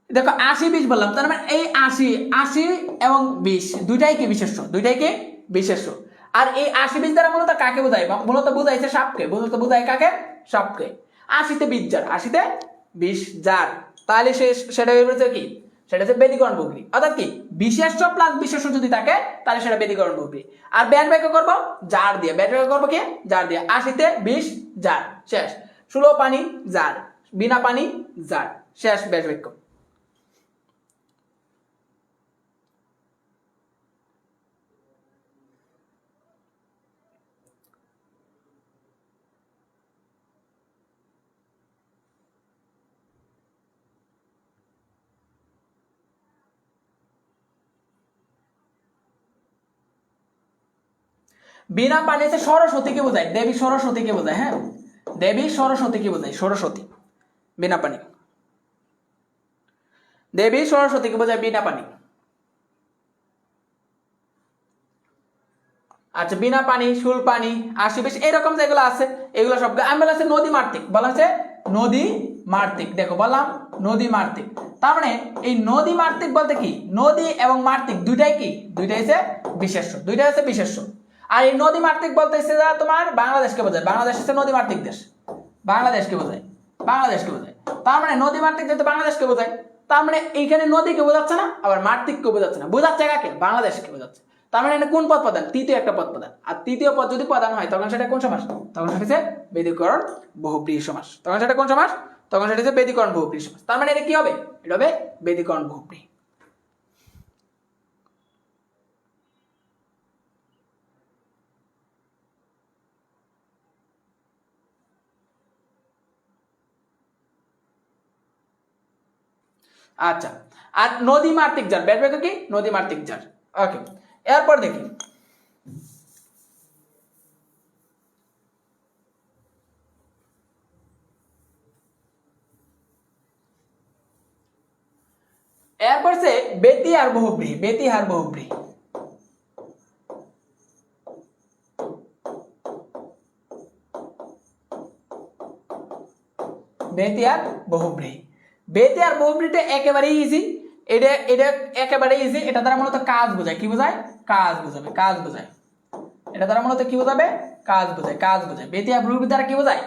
দেখো 80-20 বললাম। তার মানে এই 80 এবং 20 দুইটাই কি? বিশেষ্য, দুইটাই কি? বিশেষ্য। আর এই 80-20 দ্বারা মূলত কাকে বোঝায়? মূলত বোঝাইছে সাপকে, মূলত বোঝায় কাকে? সাপকে। 80-তে 20 জার, 80-তে 20 জার। তাহলে সেটা হচ্ছে কি? সেটা হচ্ছে বেদীকরণ বহুব্রী। অর্থাৎ কি? বিশেষ্য প্লাস বিশেষ্য যদি থাকে তাহলে সেটা বেদীকরণ বহুব্রী। আর ব্যান বাক্য করবো জার দিয়ে, ব্যান বাক্য করবো কি? জার দিয়ে। 80-তে 20 জার, শেষ। 16 পানি জার, বিনা পানি জার, শেষ ব্যাস বাক্য। বিনা পানি হচ্ছে সরস্বতীকে বোঝায়, দেবী সরস্বতীকে বোঝায়। হ্যাঁ, দেবী সরস্বতীকে বোঝায়, সরস্বতী। বিনা পানি, দেবী সরস্বতীকে বোঝায় বিনা পানি। আচ্ছা, বিনা পানি, শুল পানি, আশি বেশ, এরকম যেগুলো আছে এগুলো সব। আমি বলা হচ্ছে নদী মাতৃক, বলা হচ্ছে নদী মাতৃক। দেখো বললাম নদী মাতৃক, তার মানে এই নদী মাতৃক বলতে কি, নদী এবং মাতৃক দুইটাই কি, দুইটাই হচ্ছে বিশেষ্য, দুইটাই হচ্ছে বিশেষ্য। আর এই নদী মাতৃক বলতে হচ্ছে তোমার বাংলাদেশকে বোঝায়, বাংলাদেশ হচ্ছে নদী মাতৃক দেশ, বাংলাদেশকে বোঝায়, বাংলাদেশকে বোঝায়। তার মানে নদী মাতৃক যেহেতু বাংলাদেশকে বোঝায়, তার মানে এইখানে নদীকে বোঝাচ্ছে না, আবার মাতৃককে বোঝাচ্ছে না, বোঝাচ্ছে কাকে, বাংলাদেশকে বোঝাচ্ছে। তার মানে এটা কোন পদ প্রধান, তৃতীয় একটা পদ প্রধান। আর তৃতীয় পদ যদি প্রধান হয় তখন সেটা কোন সমাস, তখন সেটা হচ্ছে ব্যতিকরণ বহুব্রীহি সমাস। তখন সেটা কোন সমাস, তখন সেটা হচ্ছে ব্যতিকরণ বহুব্রীহি সমাস। তার মানে এটা কি হবে, এটা হবে ব্যতিকরণ বহুব্রীহি। আচ্ছা, আর নদী মাতৃক যার, ব্যাট ব্যাক কি, নদী মাতৃক যার। ওকে, এরপর দেখি এরপর সে বেতি আর বহুব্রীহি, বেতি আর বহুব্রীহি। বেতি আর বহুব্রীহি, বেতি আর বহুব্রীহিটা একেবারে ইজি। এটা এটা একেবারে ইজি। এটা দ্বারা মূলত কাজ বোঝায়, কি বোঝায়, কাজ বোঝাবে, কাজ বোঝায়। এটা দ্বারা মূলত কি বোঝাবে, কাজ বোঝায়, কাজ বোঝায়। বেতি আর বহুব্রীহি দ্বারা কি বোঝায়,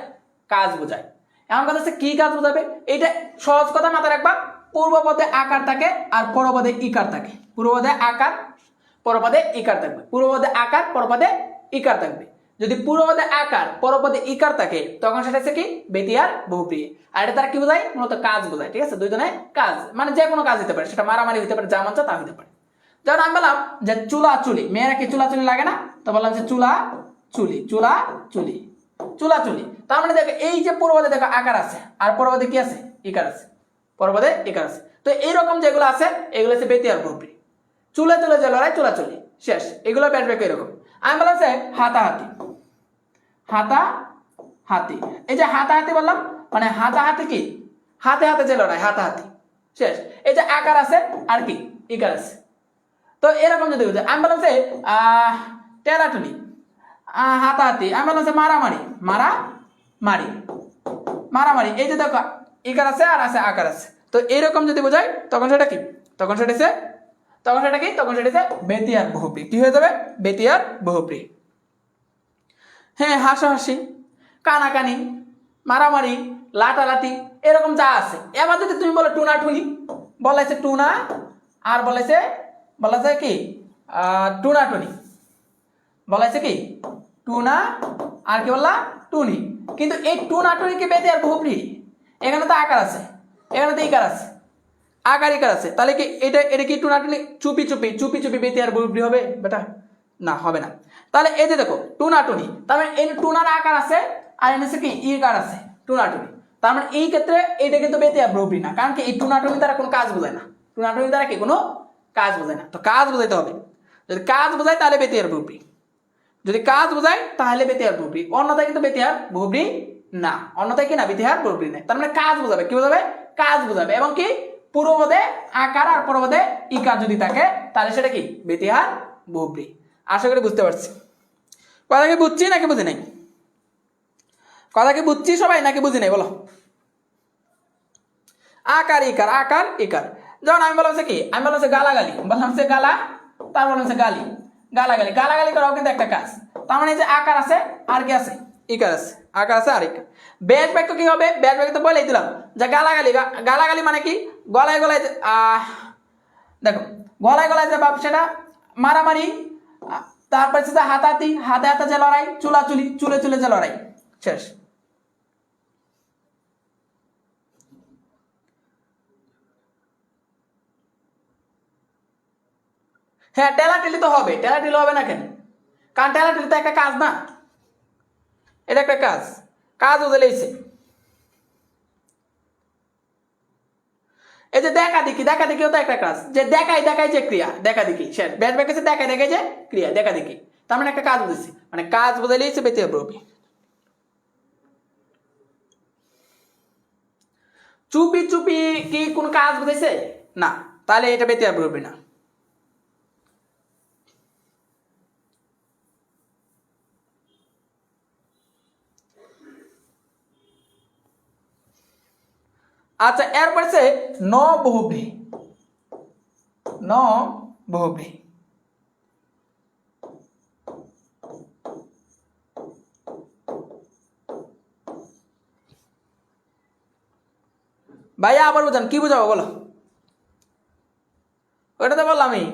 কাজ বোঝায়। এমন কথা হচ্ছে কি কাজ বোঝাবে, এটা সহজ কথা মাথায় রাখবা। পূর্বপদে আকার থাকে আর পরপদে ইকার থাকে। পূর্বপদে আকার, পরপদে ইকার থাকবে। পূর্বপদে আকার, পরপদে ইকার থাকবে। যদি পূর্বপদে আকার, পরপদে ইকার থাকে তখন সেটা হচ্ছে কি, বেতি আর বহুব্রীহি। আর এটা তারা কি বোঝায়, মূলত কাজ বোঝায়। ঠিক আছে, দুইজনে কাজ, মানে যে কোনো কাজ হতে পারে, সেটা মারামারি হতে পারে, যা মন চায় তা হতে পারে। যেমন আমি বললাম যে চুলা চুলি, মেয়েরা কি চুলা চুলি লাগে না, তো বললাম যে চুলা চুলি, চুলা চুলি, চুলা চুলি। তার মানে দেখো এই যে পূর্বপদে দেখো আকার আছে আর পরপদে কি আছে, ইকার আছে, পরপদে ইকার আছে। তো এইরকম যেগুলো আছে এগুলো হচ্ছে বেতি আর বহুব্রীহি। চুলে চুলে যে লড়াই, চুলা চুলি, শেষ। এগুলো ব্যাট ব্যাক এরকম। আমি বললাম যে হাতাহাতি, হাতা হাতি। এই যে হাতাহাতি বললাম, মানে হাতাহাতি কি, হাতে হাতে যে লড়াই, হাতাহাতি, শেষ। এই যে আকার আছে আর কি, ইকার আছে। তো এরকম যদি বুঝে, আমি বললাম যে টেলাটুলি, হাতাহাতি। আমি বললাম যে মারামারি, মারামারি, মারামারি। এই যে দেখো ইকার আছে আর আছে আকার আছে। তো এইরকম যদি বোঝায় তখন সেটা কি, তখন সেটা হচ্ছে, তখন সেটা কি, তখন সেটা হচ্ছে বেতি আর বহুব্রীহি। কি হয়ে যাবে, বেতি আর বহুব্রীহি। হ্যাঁ, হাসাহাসি, কানাকানি, মারামারি, লাটালাটি, এরকম যা আছে। এবার যদি তুমি বলো টুনা টুনি, বলাইছে টুনা আর বলাইছে কি টুনা টুনি, বলাইছে কি টুনা আর কি বললা, টুনি। কিন্তু এই টুনা টুনি কি বেতি আর বহুব্রীহি? এখানে তো আকার আছে, এখানে তো ইকার আছে, আকার ইকার আছে। তাহলে কি এটা এটা কি টুনা টুনি, চুপি চুপি, চুপি চুপি বেতি আর বহুব্রীহি হবে বেটা? না, হবে না। তাহলে এই যে দেখো টুনা টুনি, তার মানে এই টুনার আকার আছে আর এনে কি ইকার আছে, টুনা টুনি। তার মানে এই ক্ষেত্রে এটা কিন্তু বেতি আর বহুব্রীহি না, কারণ কি এই টুনা টুনি দ্বারা কোনো কাজ বোঝায় না, টুনা টুনি দ্বারা কি কোনো কাজ বোঝায় না। তো কাজ বোঝাইতে হবে, যদি কাজ বোঝায় তাহলে বেতি আর বহুব্রীহি, যদি কাজ বোঝায় তাহলে বেতি আর বহুব্রীহি, অন্যথায় কিন্তু বেতি আর বহুব্রীহি না, অন্যথায় কি না, বেতি আর বহুব্রীহি না। তার মানে কাজ বোঝাবে, কি বোঝাবে, কাজ বোঝাবে। এবং কি পূর্বপদে আকার আর পরপদে ইকার যদি থাকে তাহলে সেটা কি, বেতি আর বহুব্রীহি। আশা করি বুঝতে পারছি। কথা কি বুঝছি নাকি বুঝি নাই? কথা কি বুঝছি সবাই নাকি বুঝি নাই বলো? আকার ইকার, আকার ইকার। যেমন আমি বললাম কি, আমি বললাম গালাগালি, বললাম গালা, তার বললাম গালি, গালাগালি। গালাগালি করাও কিন্তু একটা কাজ। তার মানে যে আকার আছে আর কি আছে, ইকার আছে, আকার আছে আর ইকার। ব্যাস বাক্য কি হবে, ব্যাস বাক্য তো বলেই দিলাম যে গালাগালি, গালাগালি মানে কি, গলায় গলায় দেখো গলায় গলায় যে বাপ সেটা মারামারি, তারপরে হচ্ছে হাতাহাতি, হাতে হাতে যে লড়াই, চুলাচুলি, চুলে চুলে যে লড়াই, শেষ। হ্যাঁ, টেলাটেলি তো হবে, টেলাটেলি হবে না কেন? কারণ টেলাটেলি তো একটা কাজ না, এটা একটা কাজ, কাজ বুঝলেইছে। এই যে দেখা দেখি, দেখা দেখিও তো একটা কাজ, যে দেখাই দেখাই যে ক্রিয়া, দেখা দেখি শেষ। ব্যাস ব্যাক আছে দেখাই দেখাই যে ক্রিয়া, দেখা দেখি। তার মানে একটা কাজ বুঝেছি, মানে কাজ বোঝাইলে হচ্ছে ব্যতীয় বহুব্রী। চুপি চুপি কি কোন কাজ বুঝাইছে? না, তাহলে এটা ব্যতীয় বহুব্রী না। আচ্ছা, এরপর আছে ন বহুব্রী। ন বহুব্রী ভাইয়া আবার বুঝান, কি বুঝাবো বলো? ওটা তো বললামই।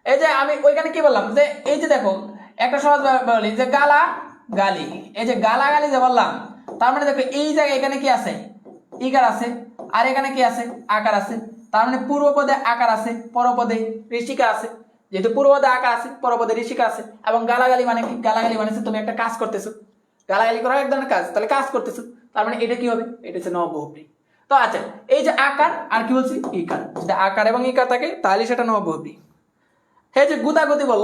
এই যে আমি ওইখানে কি বললাম যে এই যে দেখো একটা সহজ বলি যে গালা গালি, এই যে গালা গালি যে বললাম, তার মানে দেখো এই জায়গায় এখানে কি আছে? ইকার আছে, আর এখানে কি আছে? আকার আছে। তার মানে পূর্বপদে আকার আছে, পরপদে ঋষিকা আছে। যেহেতু পূর্বপদে আকার আছে, পরপদে ঋষিকা আছে, এবং গালাগালি মানে কি? গালাগালি মানে তুমি একটা কাজ করতেছো, গালাগালি করা এক ধরনের কাজ, তাহলে কাজ করতেছো, তার মানে এটা কি হবে? এটা হচ্ছে নববহুব্রী। তো আচ্ছা, এই যে আকার আর কি বলছি? ইকার, যদি আকার এবং ইকার থাকে তাহলে সেটা নববহুব্রী। হ্যাঁ, যে গুতাগুতি বল,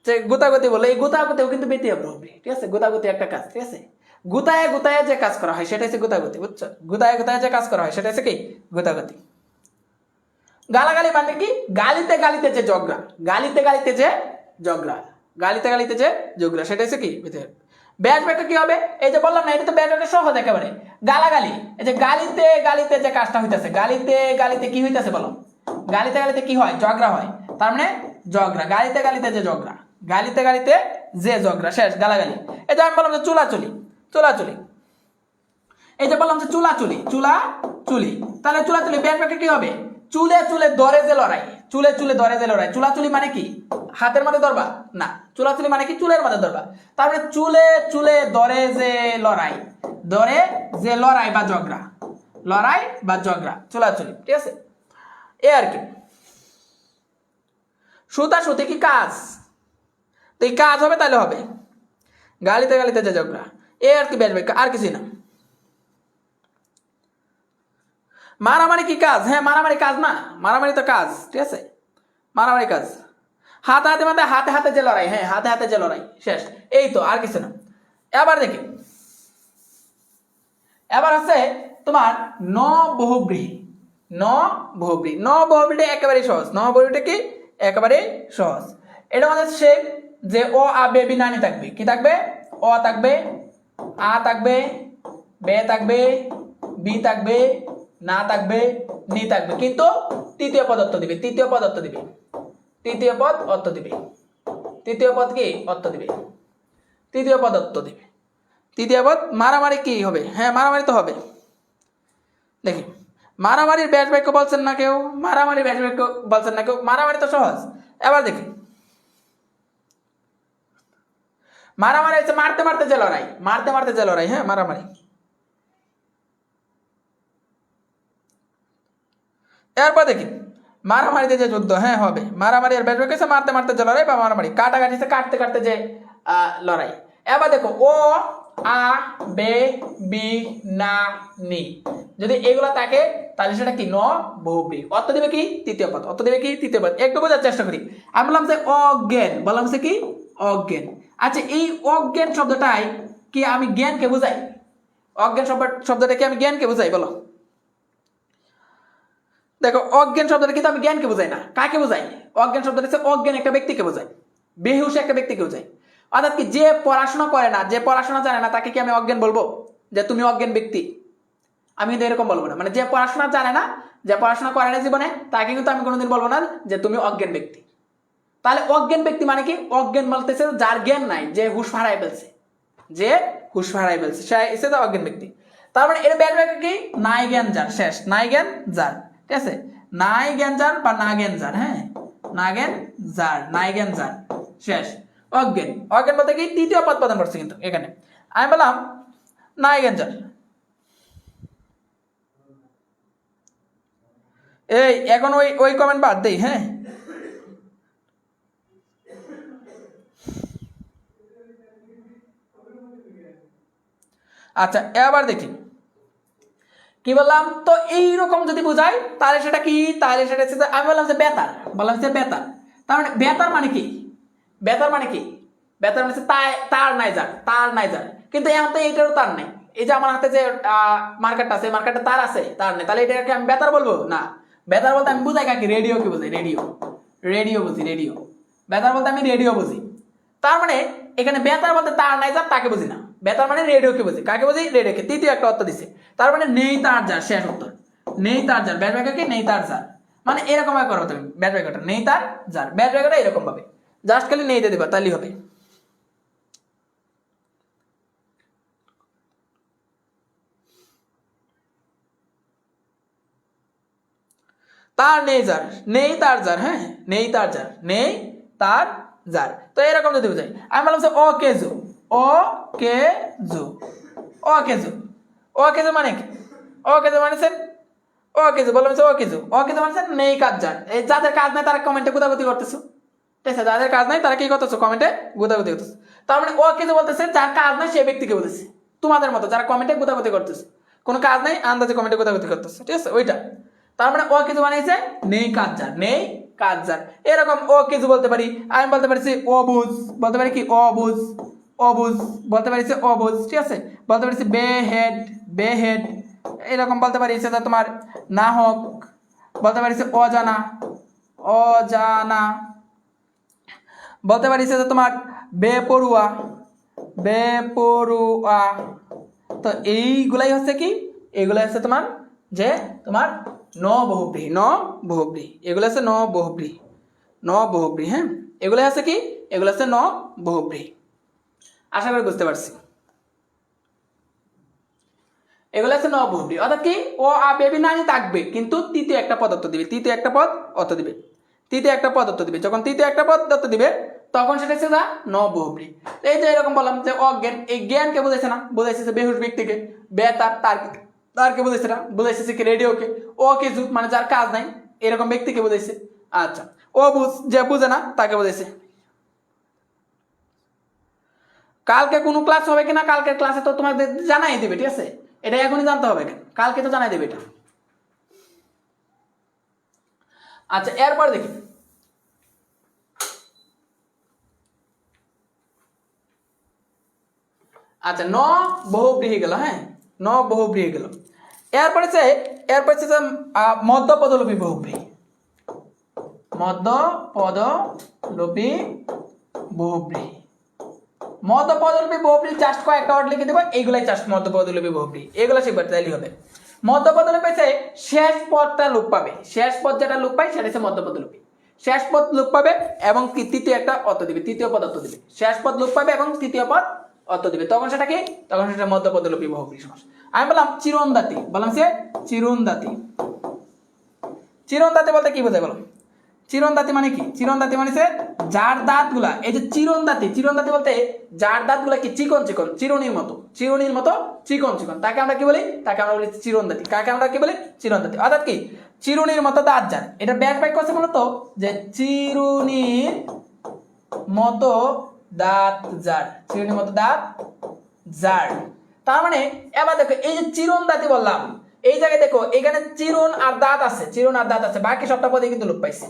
যে গুতাগুতি বলে, এই গুতাগুতিও কিন্তু ব্যতীয় বহুব্রী, ঠিক আছে? গুতাগুতি একটা কাজ, ঠিক আছে? গুতায় গুতায় যে কাজ করা হয় সেটা হচ্ছে গুতাগুতি, বুঝছো? গুতায় গুতায় যে কাজ করা হয় সেটা হচ্ছে কি? গুতাগুতি। গালাগালি মানে কি? গালিতে গালিতে যে ঝগড়া, গালিতে গালিতে যে ঝগড়া, গালিতে গালিতে যে ঝগড়া, সেটা হচ্ছে কি? ব্যাস ব্যাটা কি হবে? এই যে বললাম না, এটা তো ব্যাস ব্যাটা সহজ একেবারে। গালাগালি, এই যে গালিতে গালিতে যে কাজটা হইতেছে, গালিতে গালিতে কি হইতেছে বলো? গালিতে গালিতে কি হয়? ঝগড়া হয়, তার মানে ঝগড়া, গালিতে গালিতে যে ঝগড়া, গালিতে গালিতে যে ঝগড়া, শেষ গালাগালি। এই যে আমি বললাম যে চুলাচুলি, চুলাচুলি, এই যে বললাম যে চুলাচুলি, চুলাচুলি, তাহলে চুলাচুলি ব্যাস ব্যাটা কি হবে? চুলে চুলে দরে যে লড়াই, চুলে চুলে দরে যে লড়াই। চুলাচুলি মানে কি? হাতের মধ্যে ধরবা না, চুলাচুলি মানে কি? চুলের মধ্যে ধরবা। তারপরে চুলে চুলে দরে যে লড়াই, দরে যে লড়াই বা ঝগড়া, লড়াই বা ঝগড়া, চুলাচুলি, ঠিক আছে? এ আর কি। সুতা সুতি কি কাজ? তো এই কাজ হবে, তাহলে হবে গালিতে গালিতে যে ঝগড়া, এ আর কি ব্যাস ব্যাখ্যা, আর কিছুই না। মারামারি কি কাজ? হ্যাঁ, মারামারি কাজ না, মারামারি তো কাজ, ঠিক আছে? মারামারি কাজ। হাতে হাতে মানে হাতে হাতে যে লড়াই, হ্যাঁ, হাতে হাতে যে লড়াই, শেষ। এই তো, আর কিছু না। এবার দেখি, এবার আছে তোমার ন বহুব্রীহি। ন বহুব্রী, ন বহুব্রীটা একেবারে সহজ, ন বহুব্রীটা কি? একেবারে সহজ। এটা আমাদের সে যে ও আ বে বি নানি থাকবে, কি থাকবে? অ থাকবে, আ থাকবে, বে থাকবে, বি থাকবে, না থাকবে, নি থাকবে, কিন্তু তৃতীয় পদ অর্থ দিবে, তৃতীয় পদ অর্থ দিবে, তৃতীয় পদ অর্থ দিবে, তৃতীয় পদ কি অর্থ দিবে? তৃতীয় পদ অর্থ দিবে, তৃতীয় পদ। মারামারি কি হবে? হ্যাঁ, মারামারি তো হবে। দেখি, মারামারির ব্যাস বাক্য বলছেন না কেউ, মারামারি ব্যাস বাক্য বলছেন না কেউ, মারামারি তো সহজ। এবার দেখি, মারামারি হচ্ছে মারতে মারতে যে লড়াই, মারতে মারতে যে লড়াই, হ্যাঁ, মারামারি। এরপর দেখি, মারামারিতে যে যুদ্ধ, হ্যাঁ হবে। মারামারি আর ব্যাস বাক্য হচ্ছে মারতে মারতে যে লড়াই বা মারামারি। কাটাকাটি কাটতে কাটতে যে লড়াই। এবার দেখো, ও আ বে বি না নি, যদি এগুলা থাকে তাহলে সেটা কি? ন বহুব্রী। অর্থ দেবে কি? তৃতীয় পদ। অর্থ দেবে কি? তৃতীয় পদ। একটু বোঝার চেষ্টা করি। আমি বললাম যে অজ্ঞান, বললাম যে কি? অজ্ঞান। আচ্ছা, এই অজ্ঞান শব্দটাই কি আমি জ্ঞানকে বুঝাই? অজ্ঞান শব্দটা কি আমি জ্ঞানকে বুঝাই বলো? দেখো, অজ্ঞান শব্দটা কিন্তু আমি জ্ঞানকে বুঝাই না, কাকে বুঝাই? অজ্ঞান শব্দটা হচ্ছে অজ্ঞান একটা ব্যক্তিকে বোঝায়, বেহুশ একটা ব্যক্তিকে বোঝায়। অর্থাৎ কি, যে পড়াশোনা করে না, যে পড়াশোনা জানে না, তাকে কি আমি অজ্ঞান বলবো? যে তুমি অজ্ঞান ব্যক্তি? আমি কিন্তু এরকম বলবো না। মানে যে পড়াশোনা জানে না, যে পড়াশোনা করে না জীবনে, তাকে কিন্তু আমি কোনোদিন বলবো না যে তুমি অজ্ঞান ব্যক্তি। তাহলে অজ্ঞান ব্যক্তি মানে কি? অজ্ঞান বলতেছে যার জ্ঞান নাই, যে হুঁশ হারাই ফেলছে, যে হুঁশ হারাই ফেলছে, সে এসে তো অজ্ঞান ব্যক্তি। তার মানে এর ব্যাস বাক্য কি? নাই জ্ঞান যার, শেষ। নাই জ্ঞান যার, ঠিক আছে? নাই জ্ঞান যার বা না জ্ঞান যার, হ্যাঁ, না জ্ঞান যার, নাই জ্ঞান যার, শেষ। অজ্ঞান, অজ্ঞান বলতে কি? তৃতীয় পদ প্রদান করছে কিন্তু এখানে। আমি বললাম নাই জ্ঞান যার। এই এখন ওই ওই কমেন্ট বাদ দেই, হ্যাঁ। আচ্ছা, এবার দেখি কি বললাম তো এইরকম যদি বোঝাই তাহলে সেটা কি, তাহলে সেটা হচ্ছে আমি বললাম যে বেতার, বললাম যে বেতার। তার মানে বেতার মানে কি, বেতার মানে কি, বেতার মানে হচ্ছে তার নাই যার, তার নাই যার, কিন্তু এখন তো এইটারও তার নেই। এই যে আমার হাতে যে মার্কারটা আছে, মার্কারটা তার আছে, তার নেই, তাহলে এটাকে আমি বেতার বলবো না। বেতার বলতে আমি বুঝাই কাকে, রেডিও কি বুঝাই, রেডিও, রেডিও বুঝি, রেডিও। বেতার বলতে আমি রেডিও বুঝি। তার মানে এখানে বেতার বলতে তার নাই যার তাকে বুঝি না, বেতার মানে রেডিওকে বুঝি, কাকে বুঝি, রেডিওকে। তৃতীয় একটা অর্থ দিছে, তার মানে নেই তার যার, শেষ উত্তর, নেই তার যার। ব্যাট ব্যাগকে নেই তার যার, মানে এরকম ভাবে করো তুমি ব্যাট ব্যাগটা, নেই তার যার, ব্যাট ব্যাগটা এরকম ভাবে জাস্ট খালি নেই দিয়ে দিবা, তাহলেই হবে। তার নেই যার, নেই তার যার, হ্যাঁ নেই তার যার, নেই তার যার। তো এরকম যদি বুঝাই, আমি বললাম যে ও কেজু, ও কেজু, ও কেজু, ও কেজু মানে কি, ও কেজু মানে ও কেজু, বললাম যে ও কেজু, ও কেজু মানে নেই কাজ যার। এই যাদের কাজ নাই তারা কমেন্টে গুদাগুদি করতেছো, ঠিক আছে, যাদের কাজ নাই তারা কি করতেছো, কমেন্টে গুদাগুদি করতেছো। তার মানে ও কেজু বলতেছে যার কাজ নাই সেই ব্যক্তিকে বলতেছে, তোমাদের মতো যারা কমেন্টে গুদাগুদি করতেছে, কোনো কাজ নাই আন্দাজে কমেন্টে গুদাগুদি করতেছে, ঠিক আছে ওইটা। তার মানে ও কিছু বানাইছে নেই কাজ যার, নেই কাজ যার। এরকম ও কিছু বলতে পারি, আমি বলতে পারছি অবুঝ, বলতে পারি কি অবুঝ, অবুঝ বলতে পারছি অবুঝ, ঠিক আছে। বলতে পারছি বেহেড, বেহেড, এরকম বলতে পারি সেটা তোমার নাহক, বলতে পারছি অজানা, অজানা, বলতে পারি সেটা তোমার বেপরুয়া, বেপরুয়া। তো এইগুলাই হচ্ছে কি, এগুলাই হচ্ছে তোমার যে তোমার ন বহুব্রীহি, ন বহুব্রীহি, এগুলো আছে ন বহুব্রীহি, ন বহুব্রীহি, হ্যাঁ এগুলো আছে কি, এগুলো আছে ন বহুব্রীহি। আশা করি বুঝতে পারছি। এগুলো আছে ন বহুব্রীহি, অর্থাৎ কি ও বেবি নানি থাকবে কিন্তু তৃতীয় একটা পদ অর্থ দিবে, তৃতীয় একটা পদ অর্থ দিবে, তৃতীয় একটা পদ অর্থ দিবে। যখন তৃতীয় একটা পদ অর্থ দিবে তখন সেটা হচ্ছে ন বহুব্রীহি। এই যে এরকম বললাম যে অজ্ঞান, এই জ্ঞানকে বোঝাইছে না, বোঝাইছে বেহুশ ব্যক্তিকে, বেতার তারকে বোঝাইছে না, বোঝাইছে কি রেডিওকে। ও কিছু মানে যার কাজ নাই এরকম ব্যক্তিকে বোঝাইছে। আচ্ছা ও বুঝ, যে বুঝে না তাকে বোঝাইছে। কালকে কোনো ক্লাস হবে কিনা, কালকের ক্লাসে তো তোমাদের জানাই দেবে, ঠিক আছে, এটা এখনই জানতে হবে, কালকে তো জানাই দেবে এটা। আচ্ছা এরপর দেখি, আচ্ছা ন বহুব্রীহি গেল, হ্যাঁ ন বহুব্রীহি গেল। এরপরে যে মধ্য পদলোপী বহুব্রীহি, মধ্য পদলোপী বহুব্রীহি, মধ্য পদলোপী বহুব্রীহি জাস্ট কয়েকটা ওয়ার্ড লিখে দেবো, এইগুলাই জাস্ট মধ্য পদলোপী বহুব্রীহি, এগুলো শিখবে তাইলেই হবে। মধ্য পদলোপী শেষ পদটা লোপ পাবে, শেষ পদ যেটা লোপ পায় সেটা হচ্ছে মধ্য পদলোপী। শেষ পদ লোপ পাবে এবং তৃতীয় একটা অর্থ দিবে, তৃতীয় পদ অর্থ দিবে, শেষ পদ লোপ পাবে এবং তৃতীয় পদ অর্থ দিবে, তখন সেটা কি, তখন সেটা মধ্য পদলোপী বহুব্রীহি সমাস। আমি বললাম চিরণদাতি, বললাম সে চিরণদাতি, চিরণদাতি বলতে কি বোঝায় বলো, চিরণদাতি মানে কি, চিরণদাতি মানে যার দাঁত গুলা, এই যে চিরণদাতি, চিরণদাতি বলতে যার দাঁত গুলা কি চিকন চিকন, চিরুনির মতো, চিরুনির মতো চিকন চিকন, তাকে আমরা কি বলি, তাকে আমরা বলি চিরণদাতি, কাকে আমরা কি বলি, চিরণদাতি। অর্থাৎ কি চিরুনির মতো দাঁত যার, এটা ব্যাস বাক্য আছে মূলত যে চিরুনির মতো দাঁত যার, চিরুনির মতো দাঁত যার। তার মানে এবার দেখো এই যে চিরণদাতি বললাম, এই জায়গায় দেখো এখানে চিরুন আর দাঁত আছে, চিরুন আর দাঁত আছে, বাকি সবটা পদে কিন্তু লোপ পাইছে,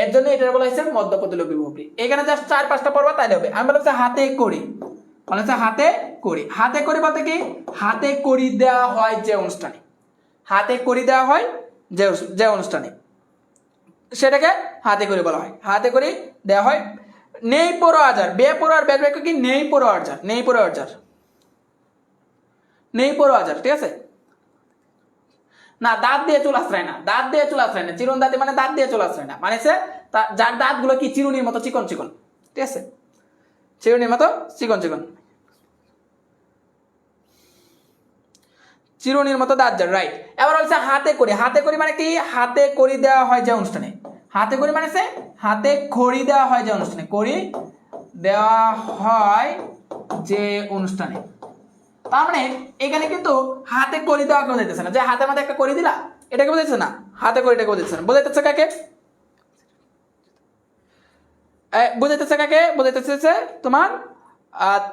এর জন্য এটা বলা হয়েছে মধ্য পদলোপী বহুব্রীহি। এখানে জাস্ট 4-5টা পড়বা তাইলে হবে। আমি বলছি হাতে করি, বলেছে হাতে করি, হাতে করি বলতে কি হাতে করি দেওয়া হয় যে অনুষ্ঠানে, হাতে করি দেওয়া হয় যে অনুষ্ঠানে সেটাকে হাতে করি বলা হয়, হাতে করি দেওয়া হয়। নেই পড়োয়া যার, বেপরোয়ার ব্যাগ বাক্য কি নেই পড়োয়ার যার, নেই পড়োয়ার যার, নেই পড়োয়া যার, ঠিক আছে। না দাঁত দিয়ে চুল আশ্রয় না, দাঁত দিয়ে চুল আশ্রয় না, চিরুন দাঁতি মানে দাঁত দিয়ে চুল আশ্রয় না, মানে যার দাঁত গুলো কি চিরুনির মতো চিকন চিকন, ঠিক আছে, চিরুনির মতো চিকন চিকন, চিরুনির মতো দাঁত যার, রাইট। এবার বলছে হাতে করি, হাতে করি মানে কি হাতে করি দেওয়া হয় যে অনুষ্ঠানে, হাতে করি মানে হাতে খড়ি দেওয়া হয় যে অনুষ্ঠানে, করি দেওয়া হয় যে অনুষ্ঠানে। তার মানে এখানে কিন্তু হাতে করি দেওয়া কেউ দিতেছে না, যে হাতে মাঝে একটা করি দিলা এটাকে বোঝাচ্ছে না, হাতে করিটাকে বোঝাচ্ছে না, বোঝাইতেছে কাকে, বোঝাইতেছে কাকে, বোঝাইতেছে তোমার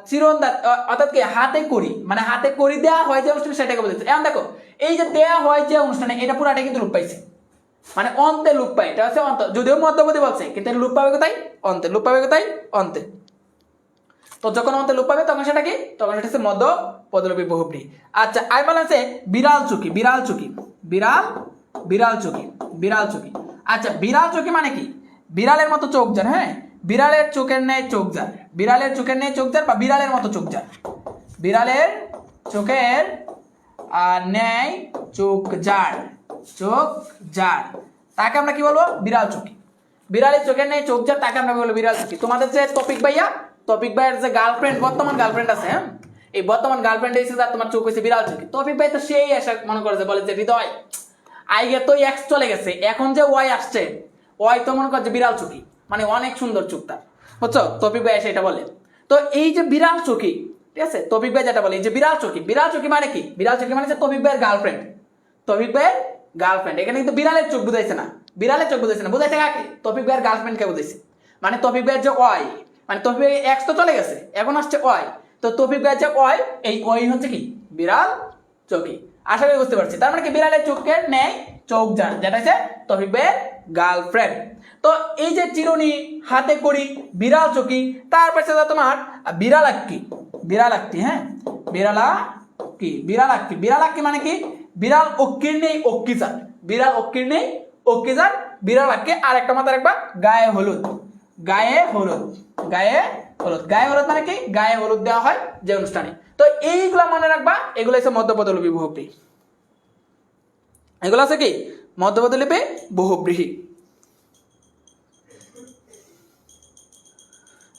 চিরন্দা অর্থাৎ কি হাতে করি, মানে হাতে করি দেওয়া হয় যে অনুষ্ঠানে সেটাকে বোঝাচ্ছে। এখন দেখো এই যে দেয়া হয় যে অনুষ্ঠানে, এটা পুরাটা কিন্তু লোপ পাইছে, মানে অন্তে লোপ পায়, এটা হচ্ছে অন্ত, যদিও মধ্যবর্তী বলছে কিন্তু লোপ পাবে কোথায়? অন্তে। লোপ পাবে কোথায়? অন্তে। তো যখন অন্তে লোপ পাবে তখন সেটা কি? তখন সেটা হচ্ছে মধ্য পদলোপী বহুব্রী। আচ্ছা আর বলা আছে বিড়াল চুকি, বিড়াল চুকি, বিড়াল চুকি, বিড়াল চুকি। আচ্ছা বিড়াল চুকি মানে কি? বিড়ালের মতো চোখ যার, হ্যাঁ, বিড়ালের চোখের ন্যায় চোখ যার, বিড়ালের চোখের ন্যায় চোখ যার বা বিড়ালের মতো চোখ যার, বিড়ালের চোখের ন্যায় চোখ যার, চোখ যার, তাকে আমরা কি বলবো? বিড়াল চোখী। বিড়ালের চোখের ন্যায় চোখ যার, তাকে আমরা বলবো বিড়াল চোখী। তোমাদের যে তৌফিক ভাইয়া, তৌফিক ভাইয়ের যে গার্লফ্রেন্ড, বর্তমান গার্লফ্রেন্ড আছে, হ্যাঁ, এই বর্তমান গার্লফ্রেন্ড এসে যার তোমার চোখ হয়েছে বিড়াল চোখী। তৌফিক ভাই তো সেই আশা মনে করে যে বলে যে হৃদয় আইগে তো এক্স চলে গেছে, এখন যে ওয়াই আসছে, ওয়াই তো মনে করছে বিড়াল চোখী, মানে অনেক সুন্দর চোখ তার, বুঝছো? তৌফিক ভাই এসে এটা বলে। তো এই যে বিড়াল চোখী, ঠিক আছে, তৌফিক ভাই যেটা বলে এই যে বিড়াল চোখী, বিড়াল চোখী মানে কি? বিড়াল চোখী মানে হচ্ছে তৌফিক ভাইয়ের গার্লফ্রেন্ড, তৌফিক ভাইয়ের গার্লফ্রেন্ড। এখানে কিন্তু বিড়ালের চোখ বুঝাইছে না, বিড়ালের চোখ বুঝাইছে না, বুঝাইছে কাকে? তৌফিক ভাইয়ের গার্লফ্রেন্ডকে বুঝাইছে। মানে তৌফিক ভাইয়ের যে ওয়াই, মানে তৌফিক ভাই এক্স তো চলে গেছে, এখন আসছে ওয়াই, তো তৌফিক ভাইয়ের যে ওয়াই, এই ওয়াই হচ্ছে কি? বিড়াল চোখী। আশা করি বুঝতে পারছি। তার মানে কি? বিড়ালের চোখের ন্যায় চোখ যার, যেটা হচ্ছে তৌফিক ভাইয়ের গার্লফ্রেন্ড। তো এই যে চিরুনি, হাতে করি, বিড়াল চোখী, তারপর সাথে তোমার বিড়ালাক্কি, বিড়ালাক্কি, হ্যাঁ, বিড়ালাক্কি, বিড়ালাক্কি, বিড়ালাক্কি মানে কি? বিড়াল অক্কির নেই অক্কিজার, বিড়াল অক্কির নেই অক্কিজার, বিড়ালাক্কি। আর একটা মাথা রাখবা, গায়ে হলুদ, গায়ে হলুদ, গায়ে হলুদ, গায়ে হলুদ মানে কি? গায়ে হলুদ দেওয়া হয় যে অনুষ্ঠানে। তো এইগুলা মনে রাখবা, এগুলো হচ্ছে মধ্যপদলোপী বহুব্রীহি, এগুলো আছে কি? মধ্যপদলোপী বহুব্রীহি।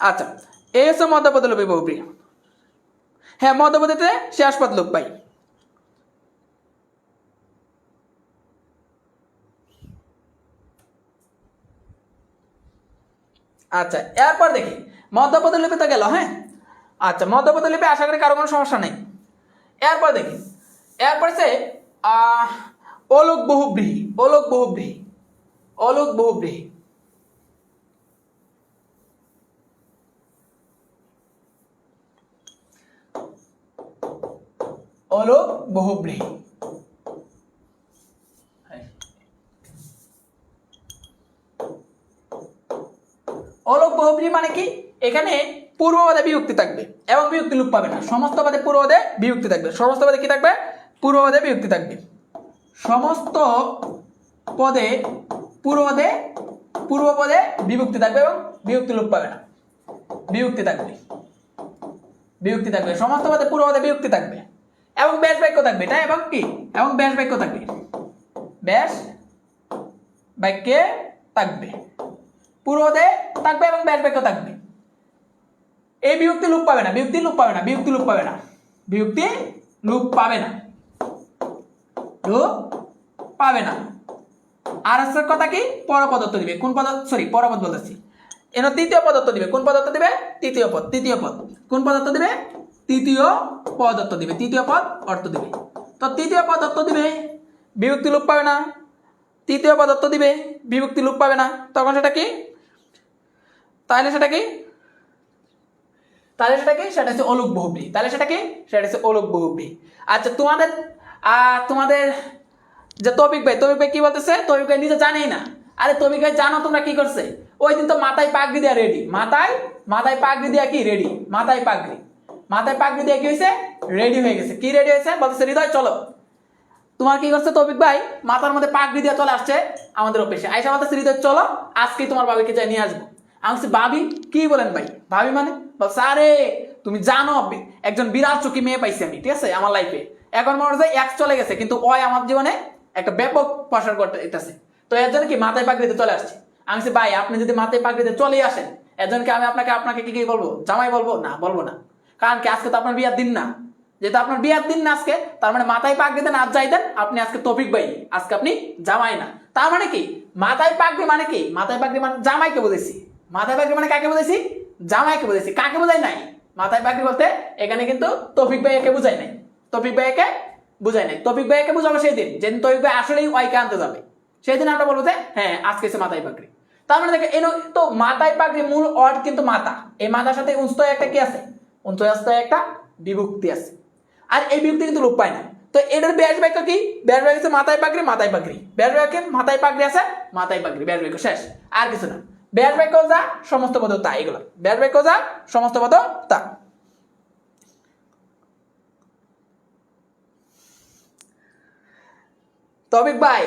আচ্ছা এই হচ্ছে মধ্যপদলোপী বহুব্রীহি। হ্যাঁ, মধ্যপদীতে শেষ পদ লোপ পাই। আচ্ছা এরপর দেখি মধ্যপদলিপি তো গেল, হ্যাঁ। আচ্ছা মধ্যপদলিপি আশা করি কারো কোনো সমস্যা নেই। এরপর দেখি, এরপর সে অলোক বহুব্রীহি, অলোক বহুব্রীহি, অলোক বহুব্রীহি। অলোক বহুব্রীহি, অলোক বহুব্রীহি মানে কি? এখানে পূর্বপদে বিভক্তি থাকবে এবং বিভক্তি লোপ পাবে না। সমস্ত পদে পূর্বপদে বিভক্তি থাকবে, সমস্ত পদে কি থাকবে? পূর্বপদে বিভক্তি থাকবে, সমস্ত পদে পূর্বপদে, পূর্বপদে বিভক্তি থাকবে এবং বিভক্তি লোপ পাবে না, বিভক্তি থাকবে, বিভক্তি থাকবে, সমস্ত পদে পূর্বপদে বিভক্তি থাকবে এবং ব্যাস বাক্য থাকবে, এটা এবং কি? এবং ব্যাস বাক্য থাকবে, ব্যাস বাক্যে থাকবে, পূর্বপদে থাকবে এবং ব্যাস বাক্য থাকবে। এই বিভক্তি লোপ পাবে না, বিভক্তি লোপ পাবে না, বিভক্তি লোপ পাবে না, বিভক্তি লোপ পাবে না, লোপ পাবে না। আর আছে কথা কি? পরপদত্ব দিবে। কোন পদ? সরি পরপদ বলতেছি, এর তৃতীয় পদত্ব দিবে। কোন পদত্ব দিবে? তৃতীয় পদ, তৃতীয় পদ। কোন পদত্ব দিবে? তৃতীয় পদত্ব দিবে, তৃতীয় পদ অর্থ দিবে। তো তৃতীয় পদত্ব দিবে, বিভক্তি লোপ পাবে না, তৃতীয় পদত্ব দিবে, বিভক্তি লোপ পাবে না, তখন সেটা কি? তাহলে সেটা কি? তাহলে সেটা কি? সেটা হচ্ছে অলোক বহুব্রীহি। তাহলে সেটা কি? সেটা হচ্ছে অলোক বহুব্রীহি। আচ্ছা তোমাদের তোমাদের যে তৌফিক ভাই, তৌফিক ভাই কি বলতেছে? তৌফিক ভাই নিজে জানেই না। আরে তৌফিক ভাই জানো তোমরা কি করছে? ওই দিন তো মাথায় পাগড়ি দেওয়া রেডি, মাথায়, মাথায় পাগড়ি দেওয়া কি রেডি, মাথায় পাগড়ি, মাথায় পাগড়ি দেওয়া কি হয়েছে? রেডি হয়ে গেছে। কি রেডি হয়েছে? বলতেছে হৃদয় চলো। তোমার কি করছে তৌফিক ভাই? মাথার মধ্যে পাগড়ি দিয়ে চলে আসছে আমাদের অফিসে, আইসা বলতেছে হৃদয় চলো আজকে তোমার বাবিকে যাই নিয়ে আসবো। আমি বলছি ভাবি? কি বলেন ভাই? ভাবি মানে? বলছে আরে তুমি জানো একজন বিরাট চুকি মেয়ে পাইছি আমি, ঠিক আছে, আমার লাইফে। এখন মনে হচ্ছে এক্স চলে গেছে কিন্তু ওই আমার জীবনে একটা ব্যাপক প্রসার করতে ইতেছে, তো এর জন্য কি মাথায় পাগড়িতে চলে আসছে। আমি বলছি ভাই আপনি যদি মাথায় পাগড়িতে চলেই আসেন, এর জন্য কি আমি আপনাকে আপনাকে কি কি বলবো? জামাই বলবো? না, বলবো না। কারণ কি আজকে তো আপনার বিয়ার দিন না, যেহেতু আপনার বিয়ার দিন না আজকে, তার মানে মাথায় পাগড়ি দেন আর যাই দেন আপনি আজকে তৌফিক ভাই, আজকে আপনি জামাই না। তার মানে কি মাথায় পাগড়ি মানে কি? মাথায় পাগড়ি মানে জামাইকে বুঝেছি। মাথায় পাগড়ি মানে কাকে বুঝেছি? জামাইকে বুঝেছি। কাকে বোঝাই নাই? মাথায় পাগড়ি বলতে এখানে কিন্তু তৌফিক ভাইকে বুঝাই নাই, তৌফিক ভাইকে বুঝাই নাই। তৌফিক ভাইকে বুঝাবো সেই দিন যেদিন তৌফিক ভাই আসলেই ওয়াইকে আনতে যাবে, সেই দিন আমরা বলবো যে হ্যাঁ আজকে এসে মাথায় পাগড়ি। তার মানে দেখে এনো তো মাথায় পাগড়ি মূল অর্থ কিন্তু মাথা, এই মাথার সাথে উস্ত একটা কি আছে? অন্তঃস্থ একটা বিভক্তি আছে, আর এই বিভক্তি কিন্তু লোপ পায় না। তো এটার ব্যাস বাক্য কি? ব্যাস বাক্য আছে মাথায় পাগড়ি মাথায় পাগড়ি, ব্যাস বাক্যে মাথায় পাগড়ি আছে মাথায় পাগড়ি, ব্যাস বাক্য শেষ, আর কিছু না। ব্যাস বাক্য যা সমস্ত পদ তা, এগুলো ব্যাস বাক্য যা সমস্ত পদ তা। তবিক ভাই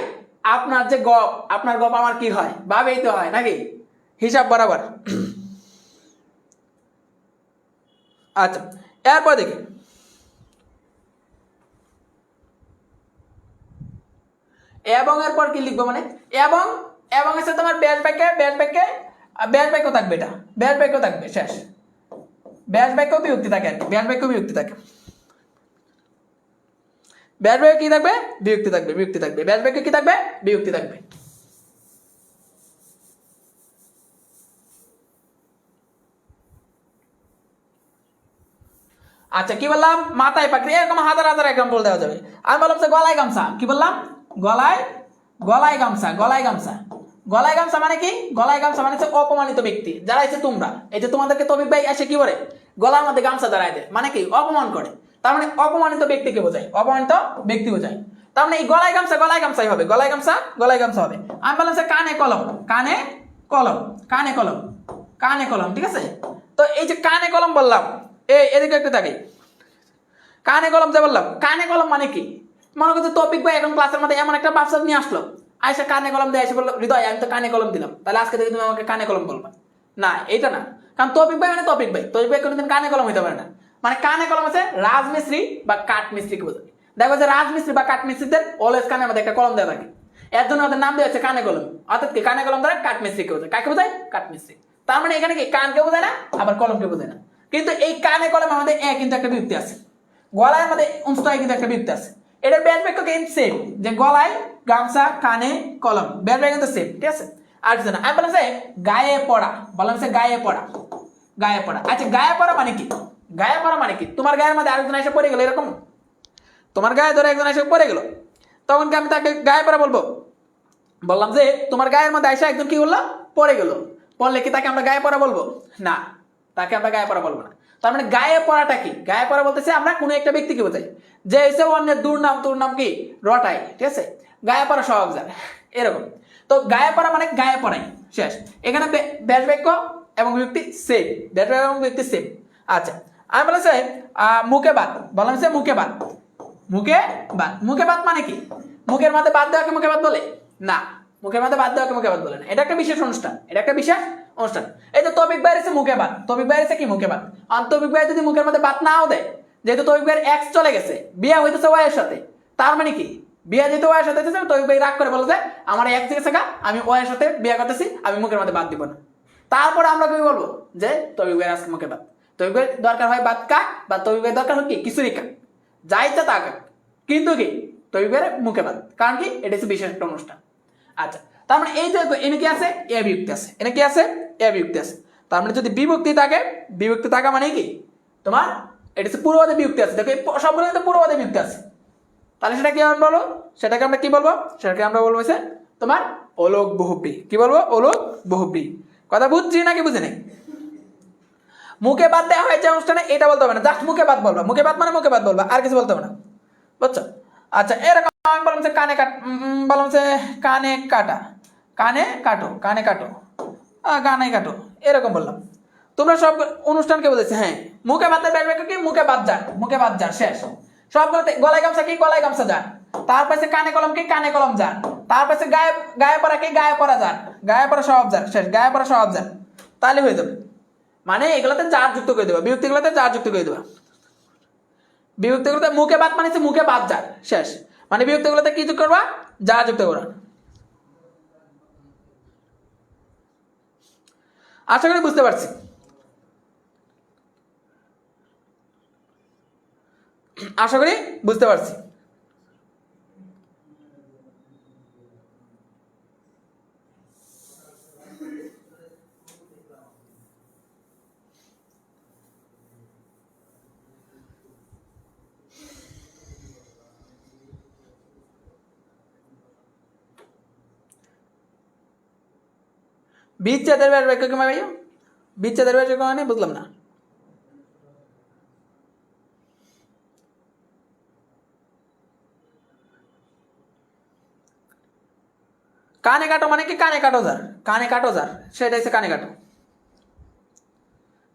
আপনার যে গপ, আপনার গপ আমার কি হয়? ভাবেই তো হয় নাকি, হিসাব বরাবর। আচ্ছা এরপর দেখি এবং এরপর কি লিখবো, মানে এবং এবং আছে তোমার ব্যাস বাক্যে, ব্যাস বাক্যে ব্যাস বাক্য থাকবে, এটা ব্যাস বাক্য থাকবে শেষ, ব্যাস বাক্য বিভক্তি থাকে আর কি, ব্যাস বাক্য বিভক্তি থাকে, ব্যাস বাক্য কি থাকবে? বিভক্তি থাকবে, বিভক্তি থাকবে, ব্যাস বাক্য কি থাকবে? বিভক্তি থাকবে। আচ্ছা কি বললাম? মাথায় পাগড়ি, এরকম হাজার হাজার এক্সাম্পল দেওয়া যাবে। আমি বললাম যে গলায় গামছা, কি বললাম? গলায় গলায় গামছা, গলায় গামছা, গলায় গামছা মানে কি? গলায় গামছা মানে হচ্ছে অপমানিত ব্যক্তি, যারা হচ্ছে তোমরা, এই যে তোমাদেরকে তবিক ভাই এসে কি করে গলার মধ্যে গামছা দাঁড়ায় দেয়, মানে কি? অপমান করে, তার মানে অপমানিত ব্যক্তিকে বোঝায়, অপমানিত ব্যক্তি বোঝায়। তার মানে এই গলায় গামছা, গলায় গামছাই হবে, গলায় গামছা গলায় গামছা হবে। আমি বললাম যে কানে কলম, কানে কলম, কানে কলম, কানে কলম, ঠিক আছে? তো এই যে কানে কলম বললাম, এই এদিকে একটু তাকাই, কানে কলম যে বললাম, কানে কলম মানে কি? মনে করছে তৌফিক ভাই এখন ক্লাসের মধ্যে এমন একটা বাপসাদ নিয়ে আসলো, আয়সা কানে কলম দিয়ে এসে বললো, হৃদয় আমি তো কানে কলম দিলাম, তাহলে আজকে থেকে তুমি আমাকে কানে কলম বলবা না, এটা না। কারণ তৌফিক ভাই মানে তৌফিক ভাই, তৌফিক ভাই কোনোদিন কানে কলম হইতে পারে না। মানে কানে কলম আছে রাজমিস্ত্রি বা কাঠ মিস্ত্রিকে বোঝায়। দেখো যে রাজমিস্ত্রি বা কাঠ মিস্ত্রিদের অলওয়েজ কানের মধ্যে একটা কলম দেওয়া থাকে, এর জন্য ওদের নাম দেওয়া হচ্ছে কানে কলম, অর্থাৎ কি কানে কলম দ্বারা কাঠ মিস্ত্রিকে বোঝায়। কাকে বোঝায়? কাঠ মিস্ত্রি। তার মানে এখানে কি কানকে বোঝায় না, আবার কলমকে বোঝায় না। কিন্তু এই কানে কলম আমাদের কিন্তু একটা বিভক্তি আছে, গলায় আমাদের অংশটায় কিন্তু একটা বিভক্তি আছে। এটার ব্যাস বাক্য কিন্তু সেম, যে গলায় গামছা কানে কলম, ব্যাস বাক্য কিন্তু সেম, ঠিক আছে? আর কিছু না। আমি বললাম যে গায়ে পড়া, বললাম যে গায়ে পড়া, গায়ে পড়া। আচ্ছা গায়ে পড়া মানে কি? গায়ে পড়া মানে কি? তোমার গায়ের মধ্যে আরেকজন এসে পড়ে গেল, এরকম তোমার গায়ে ধরে একজন এসে পড়ে গেল, তখন কি আমি তাকে গায়ে পড়া বলবো? বললাম যে তোমার গায়ের মধ্যে এসে একজন কি বললো? পড়ে গেল, পড়লে কি তাকে আমরা গায়ে পড়া বলবো? না, তাকে আমরা গায়ে পড়া বলবো না। তার মানে গায়ে পড়াটা কি? গায়ে পড়া বলতেছে আমরা কোনো একটা ব্যক্তিকে বোঝাই, যে এসে অন্যের দুর্নাম তোর নাম কি রটাই, ঠিক আছে? গায়ে পড়া স্বভাব যার, এরকম। তো গায়ে পড়া মানে গায়ে পড়াই, শেষ। এখানে ব্যাস বাক্য এবং বিভক্তি সেম, ব্যাস বাক্য এবং বিভক্তি সেম। আচ্ছা আমি বলেছে মুখে বাত, বললাম যে মুখে বাত, মুখে বাত, মুখে বাত মানে কি? মুখের মধ্যে বাদ দেওয়াকে মুখে বাত বলে না, মুখের মধ্যে বাদ দেওয়াকে মুখে বাত বলে না, এটা একটা বিশেষ অনুষ্ঠান, এটা একটা বিশেষ অনুষ্ঠান। এই যে তৌফিক ভাই এসে মুখে বাত, তৌফিক ভাই এসে কি মুখে বাত, আর তৌফিক ভাই যদি মুখের মধ্যে বাত নাও দেয়, যেহেতু তৌফিক ভাইয়ের এক্স চলে গেছে, বিয়ে হইতেছে ওয়ের সাথে, তার মানে কি বিয়ে যেহেতু ওয়ের সাথে হইতেছে, তৌফিক ভাই রাগ করে বলে যে আমার এক্স গেছে গা, আমি ওয়ের সাথে বিয়ে করতেছি, আমি মুখের মধ্যে বাত দিব না। তারপরে আমরা কি বলবো? যে তৌফিক ভাই আজকে মুখে বাত, তৌফিক ভাই দরকার হয় বাত কাক, বা তৌফিক ভাই দরকার হয় কি খিচুড়ি কাক, যা ইচ্ছা তা কাক, কিন্তু কি তৌফিক ভাইয়ের মুখে বাত, কারণ কি এটা হচ্ছে বিশেষ একটা অনুষ্ঠান। আচ্ছা তার মানে এই যে এনে কি আছে? এ বিভক্তি আছে, এনে কি আছে? এ বিভক্তি আছে। তার মানে যদি বিভক্তি থাকে, বিভক্তি থাকা মানে কি তোমার এটা হচ্ছে পূর্ববাদী বিভক্তি আছে। দেখো সবগুলো কিন্তু পূর্ববাদী বিভক্তি আছে, তাহলে সেটা কি আমরা বলবো? সেটাকে আমরা কি বলবো? সেটাকে আমরা বলবো হচ্ছে তোমার অলোক বহুব্রী। কি বলবো? অলোক বহুব্রী। কথা বুঝছি নাকি বুঝি নাই? মুখে বাদ দেওয়া হয়েছে অনুষ্ঠানে, এটা বলতে হবে না, জাস্ট মুখে বাদ বলবা, মুখে বাদ মানে মুখে বাদ বলবা, আর কিছু বলতে হবে না, বুঝছো? আচ্ছা এরকম আমি বললাম যে কানে কাট, বললাম যে কানে কাটা, কানে কাটো, কানে কাটো, কানে কাটো, এরকম বললাম। তোমরা সব অনুষ্ঠানকে বলেছে, হ্যাঁ মুখে বাদের ব্যাস বাক্য কি? মুখে বাদ যান, মুখে বাদ যান, শেষ। সবগুলোতে গলায় গামছা কি? গলায় গামছা যান। তারপর কানে কলম কি? কানে কলম যান। তারপর গায়ে গায়ে পড়া কি? গায়ে পড়া যান, গায়ে পড়া স্বভাব যান, শেষ। গায়ে পড়া স্বভাব যান, তাহলে হয়ে যাবে। মানে এগুলোতে চার যুক্ত করে দেবা, বিভক্তিগুলোতে চার যুক্ত করে দেবা। বিভক্তিগুলোতে মুখে বাদ মানে মুখে বাদ যান, শেষ। মানে বিভক্তিগুলোতে কি যুক্ত করবা? যা যুক্ত করবা। আশা করি বুঝতে পারছি। আশা করি বুঝতে পারছি। বিচ্ছেদের ব্যাস বাক্য কি ভাইয়া? বিচ্ছেদের ব্যাস বাক্য মানে বুঝলাম না। কানে কাটো মানে কি কানে কাটো যার সেটা হচ্ছে কানে কাটো।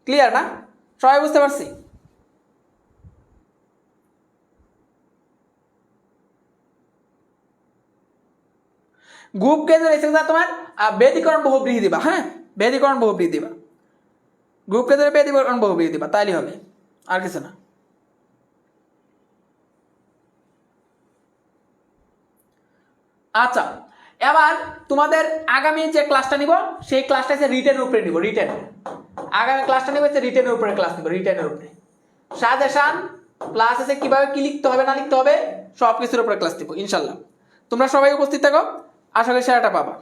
ক্লিয়ার না? সবাই বুঝতে পারছি? গ্রুপ কেজের এসে তোমার বেদীকরণ বহুব্রীহি দিবা। হ্যাঁ, বেদীকরণ বহুব্রীহি দিবা, গ্রুপ কেজের বেদীকরণ বহুব্রীহি দিবা, তাইলে হবে, আর কিছু না। আচ্ছা, এবার তোমাদের আগামী যে ক্লাসটা নিব সেই ক্লাসটা হচ্ছে রিটেনের উপরে নিব। আগামী ক্লাসটা নিব হচ্ছে রিটেনের উপরে ক্লাস নিব, রিটেনের উপরে সাজেশন প্লাস আছে কিভাবে কি লিখতে হবে না লিখতে হবে সব কিছুর উপরে ক্লাস দিব ইনশাল্লাহ। তোমরা সবাই উপস্থিত থাকো, আশা করি সেরাটা পাবা।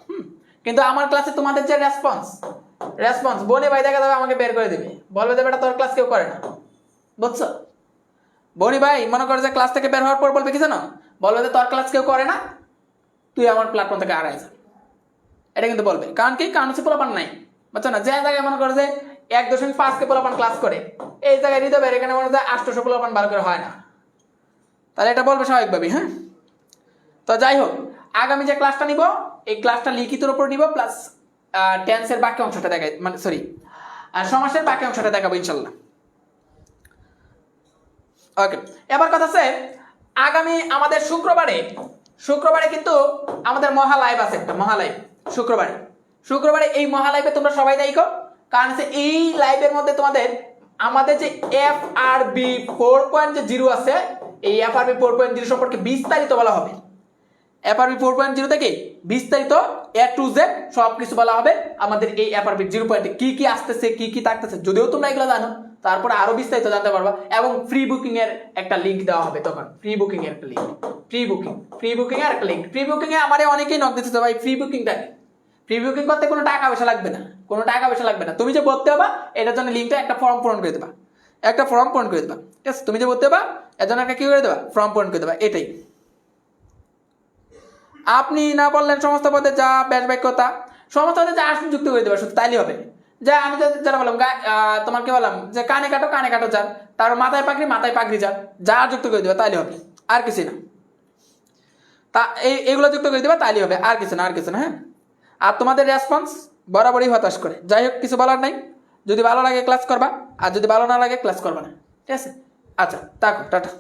কিন্তু আমার ক্লাসে তোমাদের যে রেসপন্স বনে ভাই দেখা যাবে আমাকে বের করে দেবে, বলবে দেবে এটা তোর ক্লাস কেউ করে না, বুঝছো? বনি ভাই মনে করে যে ক্লাস থেকে বের হওয়ার পর বলবে কি জানো, বলবে যে তোর ক্লাস কেউ করে না, তুই আমার প্ল্যাটফর্ম থেকে আড়াই যা। এটা কিন্তু বলবে, কারণ কি? কারণ হচ্ছে পোলাপান নাই, বুঝছো না? যে জায়গায় মনে করে যে 1.5 পোলাপান ক্লাস করে, এই জায়গায় হৃদয়ের এখানে মনে হয় 800 পোলাপান বার করে হয় না, তাহলে এটা বলবে স্বাভাবিকভাবেই। হ্যাঁ, তো যাই হোক, আগামী যে ক্লাসটা নিব এই ক্লাসটা লিখিতের উপর নিব, প্লাস টেন্সের বাকি অংশটা দেখাই, মানে সরি সমাসের বাকি অংশটা দেখাবো ইনশাল্লাহ। ওকে, এবার কথা আছে আগামী আমাদের শুক্রবারে কিন্তু আমাদের মহা লাইভ আছে, একটা মহা লাইভ শুক্রবারে এই মহা লাইভে তোমরা সবাই দেখো, কারণ হচ্ছে এই লাইভের মধ্যে তোমাদের আমাদের যে FRB 4.0 আছে, এই FRB 4.0 সম্পর্কে বিস্তারিত বলা হবে। FRB 4.0 থেকে বিস্তারিত A to Z সবকিছু বলা হবে। আমাদের এই FRB 0.0 কি কি আসতেছে, কি কি থাকতেছে, যদিও তোমরা এগুলো জানো, তারপরে আরো বিস্তারিত জানতে পারবা। এবং ফ্রি বুকিং এর একটা লিংক দেওয়া হবে তখন, ফ্রি বুকিং এর একটা লিংক, ফ্রি বুকিং এর একটা লিংক। ফ্রি বুকিং এ আমারে অনেকেই নক দিতেছে, ভাই ফ্রি বুকিংটা কি? ফ্রি বুকিং করতে কোনো টাকা পয়সা লাগবে না, তুমি যে ভর্তি হবা এটার জন্য লিংকটা একটা ফর্ম পূরণ করে দেবা, ঠিক আছে? তুমি যে ভর্তি হবা এর জন্য একটা কি করে দেবা, ফর্ম পূরণ করে দেবা, এটাই। আপনি না বললেন সমস্ত পদে যা ব্যাস বাক্যতা সমস্ত পদে যা আসুন যুক্ত করে দেবা, শুধু তাইলে হবে। যা আমি যারা বললাম তোমার কি বললাম যে কানে কাটো যান, তারপর মাথায় পাগড়ি যান, যা যুক্ত করে দেবা তাইলে হবে, আর কিছু না। তা এগুলো যুক্ত করে দেবা তাইলে হবে, আর কিছু না। হ্যাঁ, আর তোমাদের রেসপন্স বরাবরই হতাশ করে। যাই হোক, কিছু বলার নাই, যদি ভালো লাগে ক্লাস করবা, আর যদি ভালো না লাগে ক্লাস করবা না, ঠিক আছে? আচ্ছা, থাকো, টাটা।